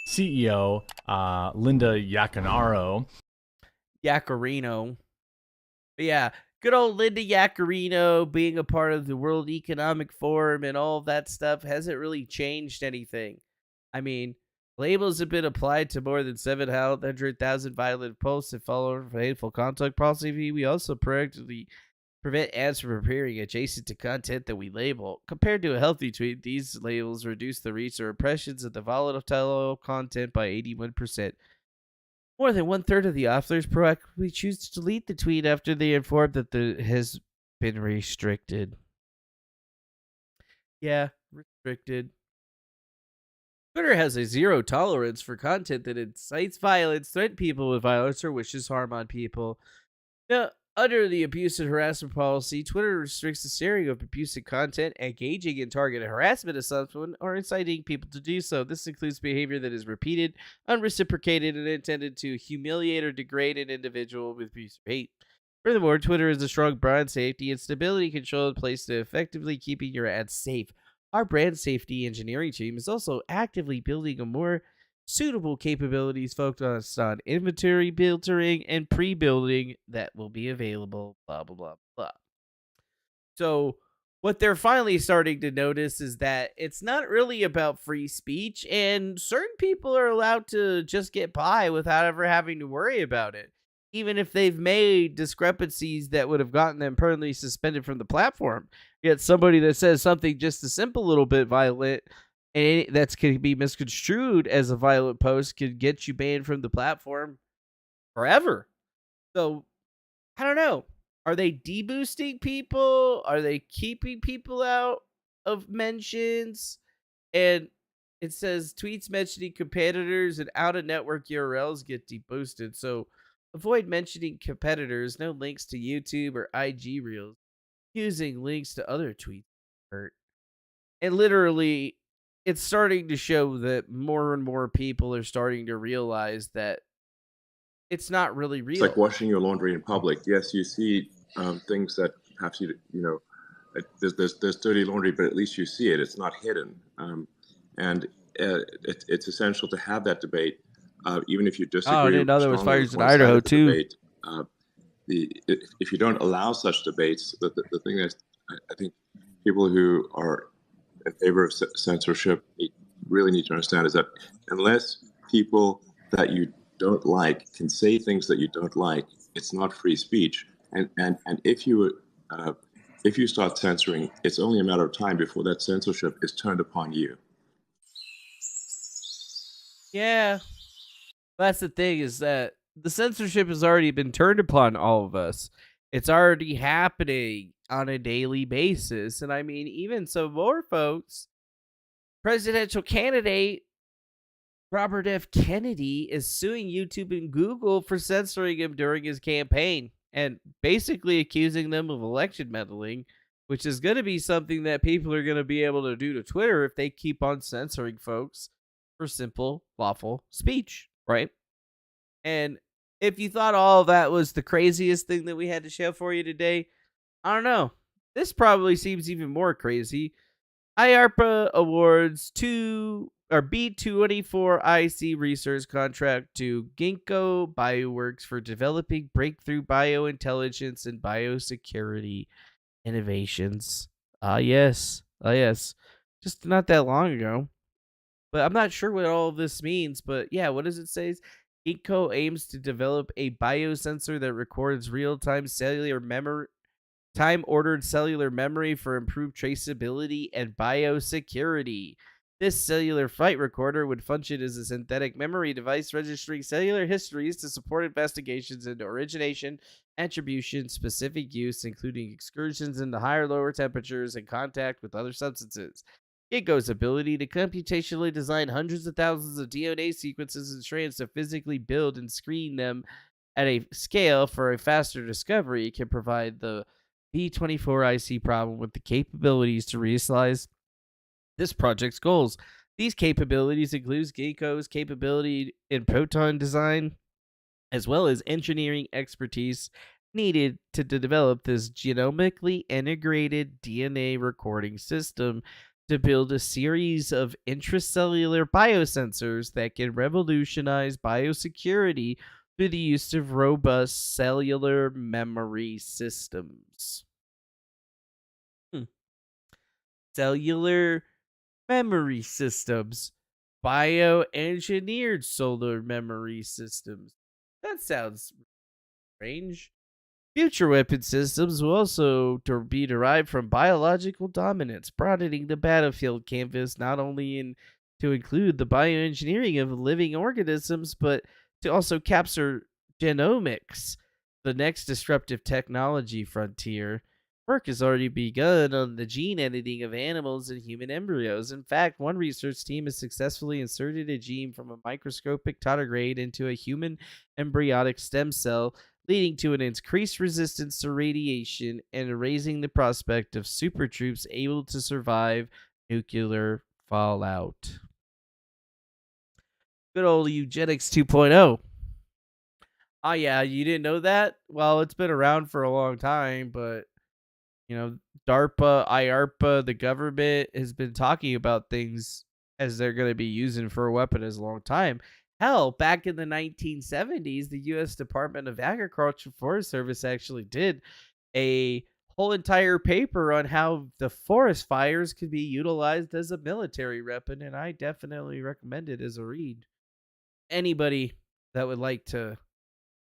CEO, Linda Yaccarino. Yaccarino. But yeah, good old Linda Yaccarino being a part of the World Economic Forum and all of that stuff hasn't really changed anything. I mean, labels have been applied to more than 700,000 violent posts that follow from hateful content policy. We also proactively prevent ads from appearing adjacent to content that we label. Compared to a healthy tweet, these labels reduce the reach or impressions of the volatile content by 81%. More than 1/3 of the authors proactively choose to delete the tweet after they inform that it has been restricted. Yeah, restricted. Twitter has a zero tolerance for content that incites violence, threatens people with violence, or wishes harm on people. Now, under the abuse and harassment policy, Twitter restricts the sharing of abusive content, engaging in targeted harassment of someone, or inciting people to do so. This includes behavior that is repeated, unreciprocated, and intended to humiliate or degrade an individual with abuse or hate. Furthermore, Twitter has a strong brand safety and stability control in place to effectively keeping your ads safe. Our brand safety engineering team is also actively building a more suitable capabilities focused on inventory filtering and pre-building that will be available, blah, blah, blah, blah. So what they're finally starting to notice is that it's not really about free speech, and certain people are allowed to just get by without ever having to worry about it, even if they've made discrepancies that would have gotten them permanently suspended from the platform. Yet somebody that says something just a simple little bit violent and that's can be misconstrued as a violent post could get you banned from the platform forever. So, I don't know. Are they deboosting people? Are they keeping people out of mentions? And it says tweets mentioning competitors and out-of-network URLs get deboosted. So, avoid mentioning competitors. No links to YouTube or IG Reels. Using links to other tweets hurt. And literally, it's starting to show that more and more people are starting to realize that it's not really real. It's like washing your laundry in public. Yes, you see things that perhaps there's dirty laundry, but at least you see it. It's not hidden, and it's essential to have that debate, even if you disagree. Oh, I didn't know there was fires in Idaho too. Debate, if you don't allow such debates, the thing is, I think people who are in favor of censorship really need to understand is that unless people that you don't like can say things that you don't like, it's not free speech. And if you start censoring, it's only a matter of time before that censorship is turned upon you. Yeah, that's the thing, is that the censorship has already been turned upon all of us. It's already happening on a daily basis. And I mean, even so, more folks, presidential candidate Robert F. Kennedy is suing YouTube and Google for censoring him during his campaign and basically accusing them of election meddling, which is going to be something that people are going to be able to do to Twitter if they keep on censoring folks for simple, lawful speech, right? And if you thought all of that was the craziest thing that we had to show for you today, I don't know. This probably seems even more crazy. IARPA awards B24IC research contract to Ginkgo Bioworks for developing breakthrough biointelligence and biosecurity innovations. Yes. Just not that long ago. But I'm not sure what all of this means. But yeah, what does it say? Ginkgo aims to develop a biosensor that records real-time cellular memory, time-ordered cellular memory for improved traceability and biosecurity. This cellular flight recorder would function as a synthetic memory device registering cellular histories to support investigations into origination, attribution, specific use, including excursions into higher lower temperatures and contact with other substances. Ginkgo's ability to computationally design hundreds of thousands of DNA sequences and strands to physically build and screen them at a scale for a faster discovery can provide the B24IC problem with the capabilities to realize this project's goals. These capabilities include Ginkgo's capability in proton design, as well as engineering expertise needed to develop this genomically integrated DNA recording system to build a series of intracellular biosensors that can revolutionize biosecurity through the use of robust cellular memory systems. Cellular memory systems. Bioengineered solar memory systems. That sounds strange. Future weapon systems will also be derived from biological dominance, broadening the battlefield canvas not only to include the bioengineering of living organisms, but to also capture genomics, the next disruptive technology frontier. Work has already begun on the gene editing of animals and human embryos. In fact, one research team has successfully inserted a gene from a microscopic tardigrade into a human embryonic stem cell, leading to an increased resistance to radiation and raising the prospect of super troops able to survive nuclear fallout. Good old eugenics 2.0. Oh yeah, you didn't know that? Well, it's been around for a long time, but DARPA, IARPA, the government has been talking about things as they're going to be using for a weapon as a long time. Hell, back in the 1970s, the U.S. Department of Agriculture Forest Service actually did a whole entire paper on how the forest fires could be utilized as a military weapon, and I definitely recommend it as a read. Anybody that would like to,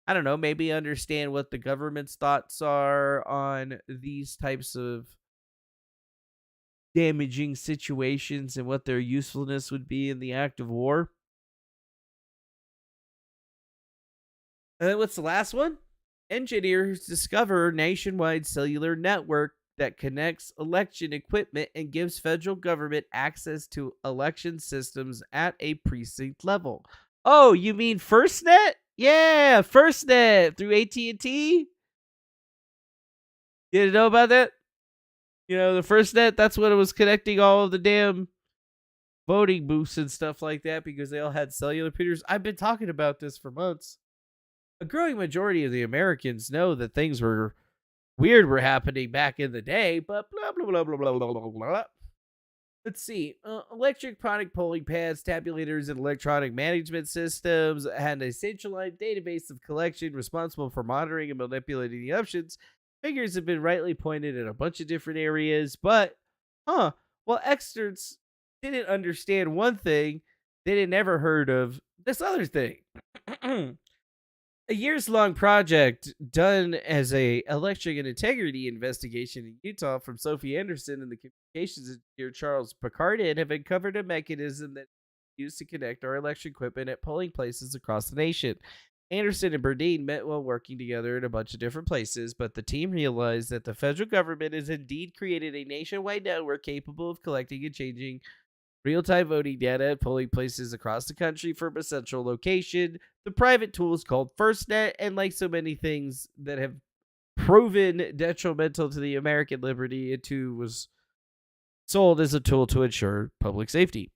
I don't know, maybe understand what the government's thoughts are on these types of damaging situations and what their usefulness would be in the act of war. And then what's the last one? Engineers discover nationwide cellular network that connects election equipment and gives federal government access to election systems at a precinct level. Oh, you mean FirstNet? Yeah, FirstNet through AT&T. You didn't know about that? The FirstNet, that's what it was connecting all of the damn voting booths and stuff like that because they all had cellular computers. I've been talking about this for months. A growing majority of the Americans know that things were weird happening back in the day, but blah, blah, blah, blah, blah, blah, blah, blah. Let's see. Electronic polling pads, tabulators, and electronic management systems had a centralized database of collection responsible for monitoring and manipulating the options. Figures have been rightly pointed at a bunch of different areas, but, experts didn't understand one thing. They had never heard of this other thing. A years-long project done as a electric and integrity investigation in Utah from Sophie Anderson and the communications engineer Charles Picardin have uncovered a mechanism that is used to connect our election equipment at polling places across the nation. Anderson and Burdine met while working together in a bunch of different places, but the team realized that the federal government has indeed created a nationwide network capable of collecting and changing real-time voting data at polling places across the country from a central location. The private tool is called FirstNet, and like so many things that have proven detrimental to the American liberty, it too was sold as a tool to ensure public safety.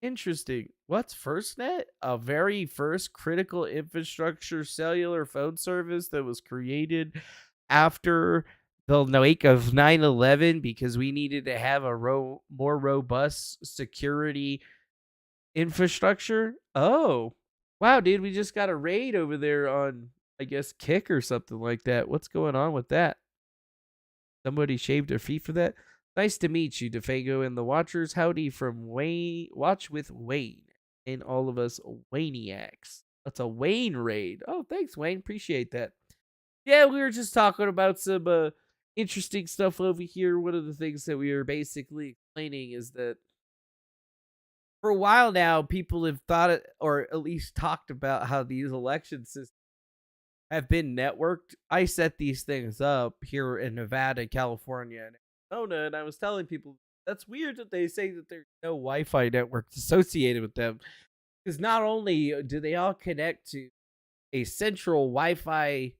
Interesting. What's FirstNet? A very first critical infrastructure cellular phone service that was created after the wake of 9/11 because we needed to have a more robust security infrastructure. Oh, wow, dude, we just got a raid over there on, I guess, Kick or something like that. What's going on with that? Somebody shaved their feet for that? Nice to meet you, Defango and the Watchers. Howdy from Wayne. Watch with Wayne and all of us Wayniacs. That's a Wayne raid. Oh, thanks, Wayne. Appreciate that. Yeah, we were just talking about some interesting stuff over here. One of the things that we were basically explaining is that for a while now, people have thought or at least talked about how these election systems have been networked. I set these things up here in Nevada, California, and Arizona, and I was telling people that's weird that they say that there's no Wi-Fi networks associated with them, because not only do they all connect to a central Wi-Fi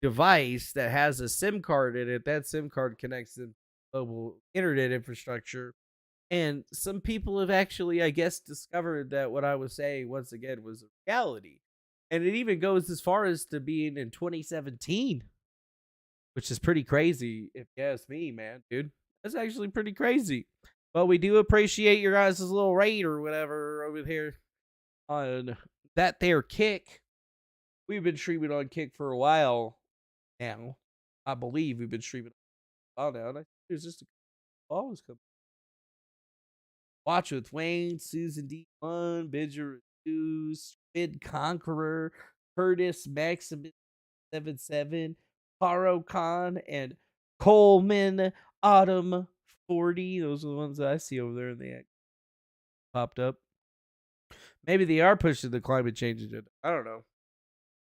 device that has a SIM card in it, that SIM card connects to mobile internet infrastructure, and some people have actually, I guess, discovered that what I was saying once again was a reality. And it even goes as far as to being in 2017, which is pretty crazy if you ask me, man, dude. That's actually pretty crazy. But we do appreciate your guys' little raid or whatever over here on that there Kick. we've been streaming on Kick for a while now. I believe we've been streaming a while now. And I think there's just always coming. Watch with Wayne, Susan D1, Bidger Reviews, Mid Conqueror, Curtis Maximus 77, Paro Khan, and Coleman Autumn 40. Those are the ones that I see over there in the act popped up. Maybe they are pushing the climate change agenda. I don't know.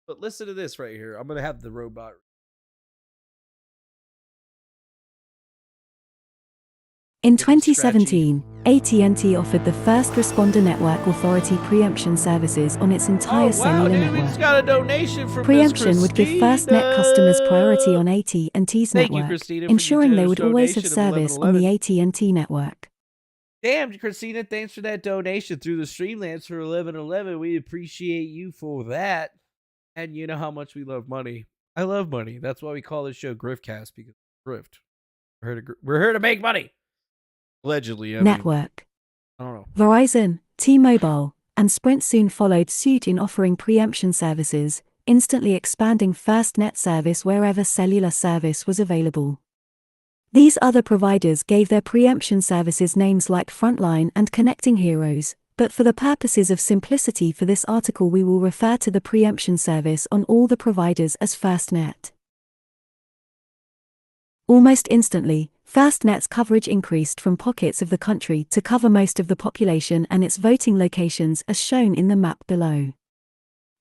But listen to this right here. I'm going to have the robot. In 2017, AT&T offered the First Responder Network Authority preemption services on its entire cellular network. It's got a donation from Preemption would give FirstNet customers priority on AT&T's network, ensuring they would always have service on the AT&T network. Damn, Christina, thanks for that donation through the Streamlabs for 1111. We appreciate you for that. And you know how much we love money. I love money. That's why we call this show Griftcast, because Grift. We're here to make money. Allegedly. Network. I don't know. Verizon, T-Mobile, and Sprint soon followed suit in offering preemption services, instantly expanding FirstNet service wherever cellular service was available. These other providers gave their preemption services names like Frontline and Connecting Heroes, but for the purposes of simplicity for this article we will refer to the preemption service on all the providers as FirstNet. Almost instantly, FirstNet's coverage increased from pockets of the country to cover most of the population and its voting locations as shown in the map below.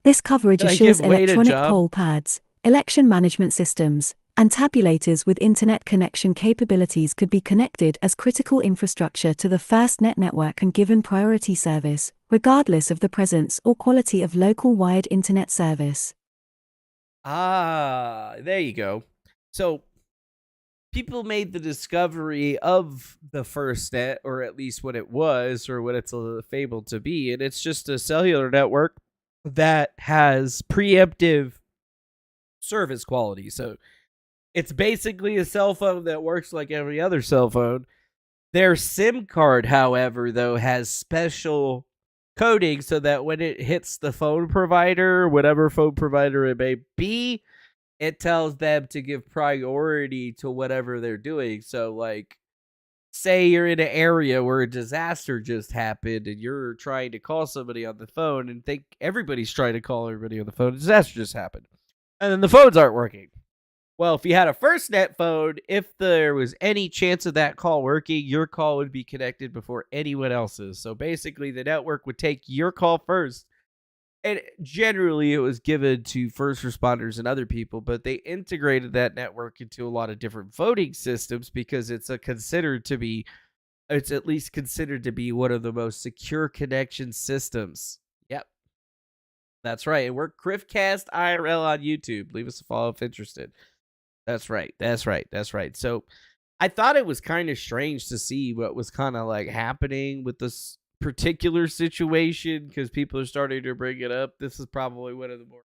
This coverage assures electronic poll pads, election management systems, and tabulators with internet connection capabilities could be connected as critical infrastructure to the FirstNet network and given priority service, regardless of the presence or quality of local wired internet service. Ah, there you go. So, people made the discovery of the FirstNet, or at least what it was, or what it's fabled to be, and it's just a cellular network that has preemptive service quality. So it's basically a cell phone that works like every other cell phone. Their SIM card, however, though, has special coding so that when it hits the phone provider, whatever phone provider it may be, it tells them to give priority to whatever they're doing. So, like, say you're in an area where a disaster just happened and you're trying to call somebody on the phone and think everybody's trying to call everybody on the phone. A disaster just happened. And then the phones aren't working. Well, if you had a FirstNet phone, if there was any chance of that call working, your call would be connected before anyone else's. So basically, the network would take your call first. And generally, it was given to first responders and other people, but they integrated that network into a lot of different voting systems because it's at least considered to be one of the most secure connection systems. Yep. That's right. And we're Griftcast IRL on YouTube. Leave us a follow if interested. That's right. So I thought it was kind of strange to see what was kind of like happening with this particular situation because people are starting to bring it up. This is probably one of the more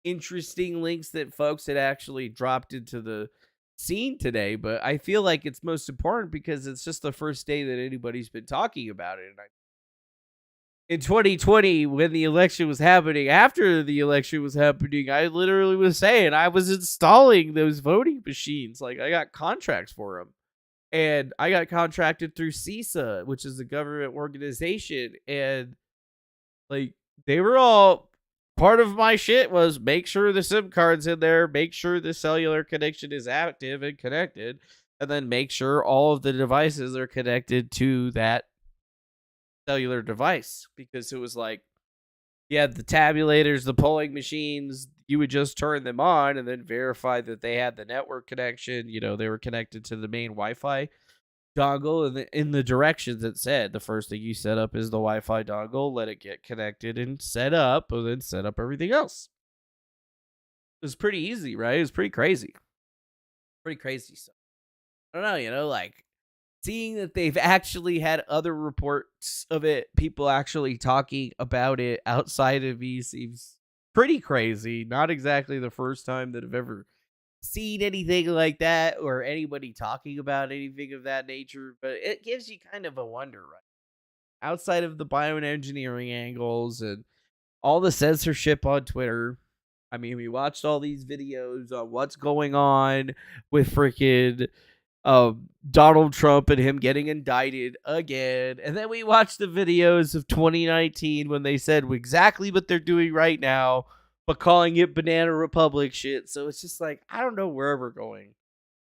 interesting links that folks had actually dropped into the scene today, but I feel like it's most important because it's just the first day that anybody's been talking about it. And in 2020, when the election was happening, after the election was happening, I literally was saying I was installing those voting machines. Like, I got contracts for them. And I got contracted through CISA, which is a government organization. And, like, they were all part of my shit was make sure the SIM card's in there, make sure the cellular connection is active and connected, and then make sure all of the devices are connected to that cellular device. Because it was like, you had the tabulators, the polling machines, you would just turn them on and then verify that they had the network connection. You know, they were connected to the main Wi-Fi dongle, and in the directions it said the first thing you set up is the Wi-Fi dongle, let it get connected and set up, and then set up everything else. It was pretty easy, right? It was pretty crazy. So I don't know, like, seeing that they've actually had other reports of it, people actually talking about it outside of me seems pretty crazy. Not exactly the first time that I've ever seen anything like that or anybody talking about anything of that nature, but it gives you kind of a wonder, right? Outside of the bioengineering angles and all the censorship on Twitter, I mean, we watched all these videos on what's going on with freaking Donald Trump and him getting indicted again. And then we watched the videos of 2019 when they said exactly what they're doing right now, but calling it Banana Republic shit. So it's just like, I don't know where we're going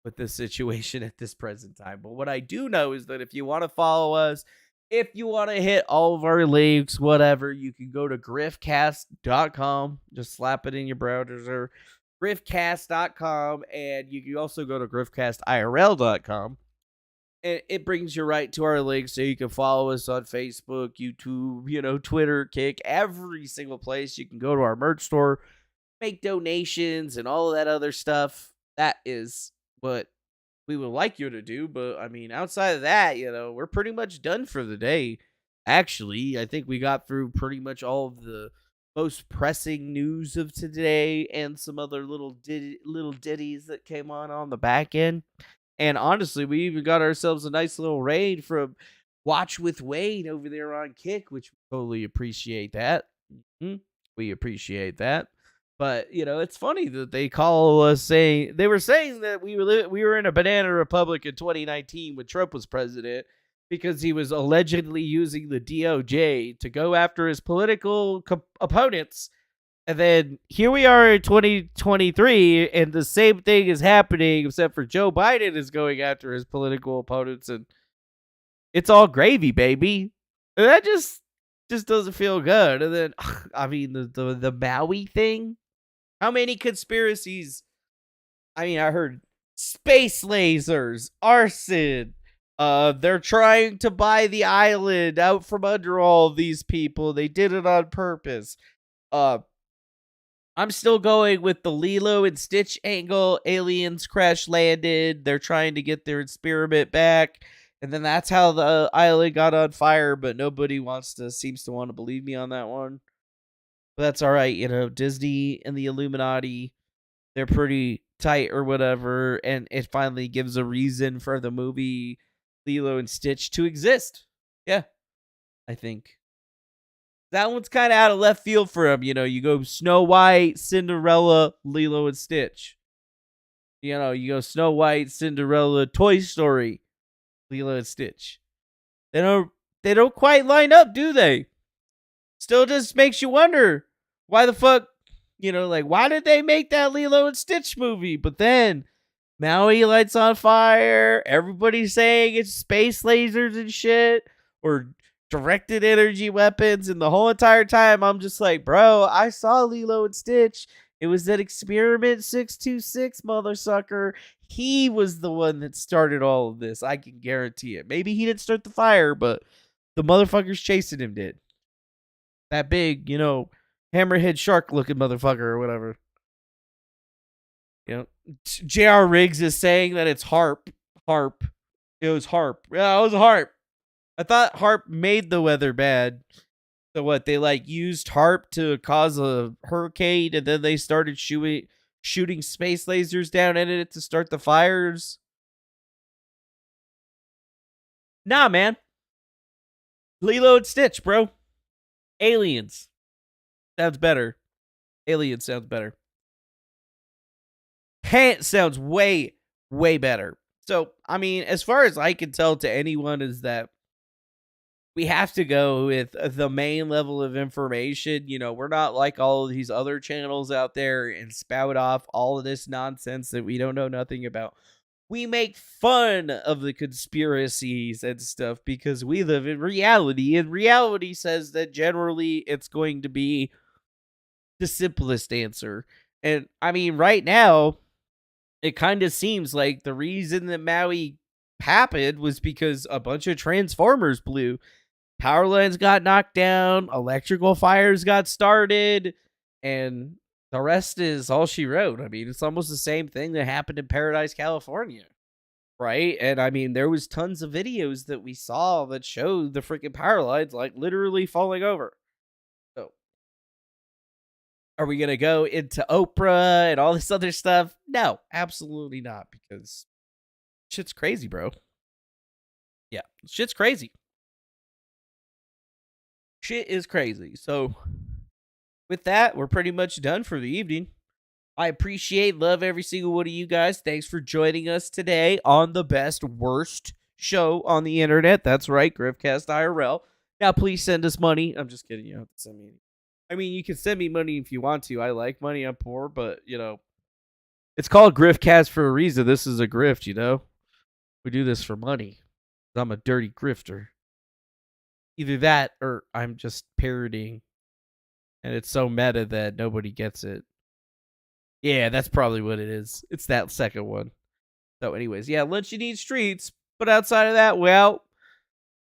with this situation at this present time. But what I do know is that if you want to follow us, if you want to hit all of our links, whatever, you can go to griftcast.com. Just slap it in your browser, griftcast.com, and you can also go to griftcastirl.com. And it brings you right to our links, so you can follow us on Facebook, YouTube, Twitter, Kick, every single place. You can go to our merch store, make donations, and all of that other stuff. That is what we would like you to do, but I mean, outside of that, we're pretty much done for the day. Actually, I think we got through pretty much all of the most pressing news of today and some other little ditties that came on the back end. And honestly, we even got ourselves a nice little raid from Watch with Wayne over there on Kick, which we totally appreciate that. We appreciate that. But, it's funny that they call us they were saying that we were in a banana republic in 2019 when Trump was president because he was allegedly using the DOJ to go after his political opponents. And then here we are in 2023 and the same thing is happening, except for Joe Biden is going after his political opponents and it's all gravy, baby. And that just doesn't feel good. And then, I mean, the Maui thing. How many conspiracies? I mean, I heard space lasers, arson. They're trying to buy the island out from under all of these people. They did it on purpose. I'm still going with the Lilo and Stitch angle. Aliens crash landed. They're trying to get their experiment back. And then that's how the island got on fire. But nobody seems to want to believe me on that one. But that's all right, Disney and the Illuminati, they're pretty tight or whatever, and it finally gives a reason for the movie Lilo and Stitch to exist. Yeah, I think. That one's kind of out of left field for him, you go Snow White, Cinderella, Lilo and Stitch. You go Snow White, Cinderella, Toy Story, Lilo and Stitch. They don't quite line up, do they? Still just makes you wonder why the fuck, why did they make that Lilo and Stitch movie? But then Maui lights on fire. Everybody's saying it's space lasers and shit or directed energy weapons. And the whole entire time I'm just like, bro, I saw Lilo and Stitch. It was that Experiment 626 mother sucker. He was the one that started all of this. I can guarantee it. Maybe he didn't start the fire, but the motherfuckers chasing him did. That big, hammerhead shark looking motherfucker or whatever. J.R. Riggs is saying that it's harp. It was harp. Yeah, it was a harp. I thought harp made the weather bad. So what, they used harp to cause a hurricane and then they started shooting space lasers down at it to start the fires? Nah, man. Lilo and Stitch, bro. Aliens. Sounds better. Aliens sounds better. Sounds way, way better. So, I mean, as far as I can tell to anyone is that we have to go with the main level of information. We're not like all of these other channels out there and spout off all of this nonsense that we don't know nothing about. We make fun of the conspiracies and stuff because we live in reality, and reality says that generally it's going to be the simplest answer. And I mean, right now, it kind of seems like the reason that Maui happened was because a bunch of transformers blew. Power lines got knocked down, electrical fires got started, and the rest is all she wrote. I mean, it's almost the same thing that happened in Paradise, California, right? And I mean, there was tons of videos that we saw that showed the freaking power lines literally falling over. So, are we going to go into Oprah and all this other stuff? No, absolutely not, because shit's crazy, bro. Yeah, shit's crazy. Shit is crazy. So, with that, we're pretty much done for the evening. I love every single one of you guys. Thanks for joining us today on the best, worst show on the internet. That's right, Griftcast IRL. Now, please send us money. I'm just kidding. You don't have to send me any. I mean, you can send me money if you want to. I like money. I'm poor, but, it's called Griftcast for a reason. This is a grift, We do this for money. I'm a dirty grifter. Either that or I'm just parodying. And it's so meta that nobody gets it. Yeah, that's probably what it is. It's that second one. So anyways, yeah, lunch you need streets. But outside of that, well,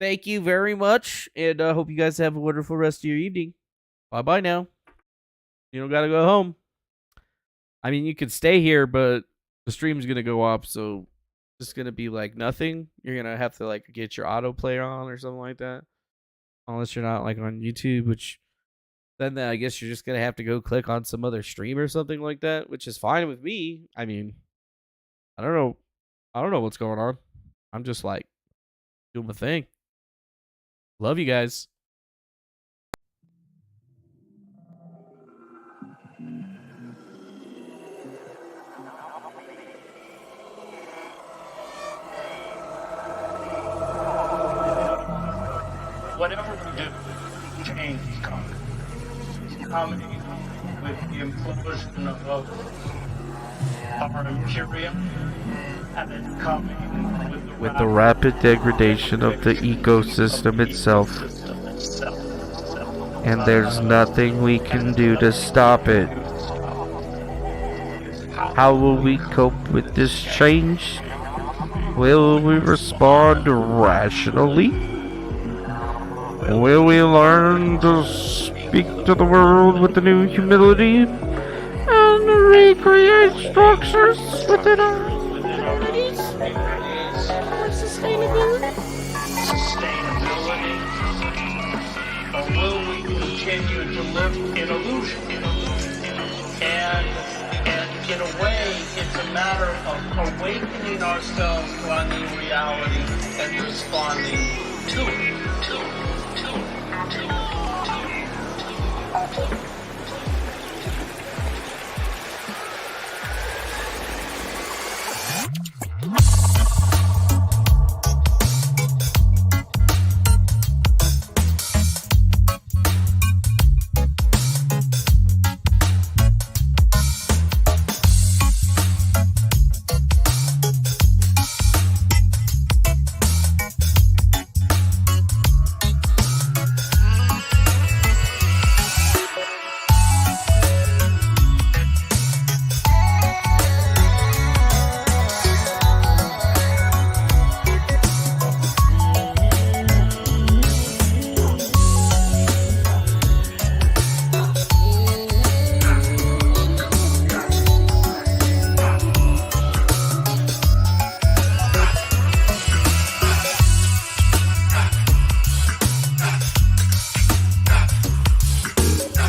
thank you very much. And I hope you guys have a wonderful rest of your evening. Bye-bye now. You don't got to go home. I mean, you could stay here, but the stream's going to go up. So it's going to be like nothing. You're going to have to like get your autoplay on or something like that. Unless you're not like on YouTube, which... then I guess you're just going to have to go click on some other stream or something like that, which is fine with me. I mean, I don't know what's going on. I'm just like doing my thing. Love you guys. Whatever we do, change comes. Coming with the implosion of our Imperium, and then coming with the rapid degradation of the ecosystem itself. And there's nothing we can do to stop it. How will we cope with this change? Will we respond rationally? Will we learn to speak to the world with the new humility and recreate structures within our communities for sustainability? Or will we continue to live in illusion? And in a way, it's a matter of awakening ourselves to our new reality and responding to it.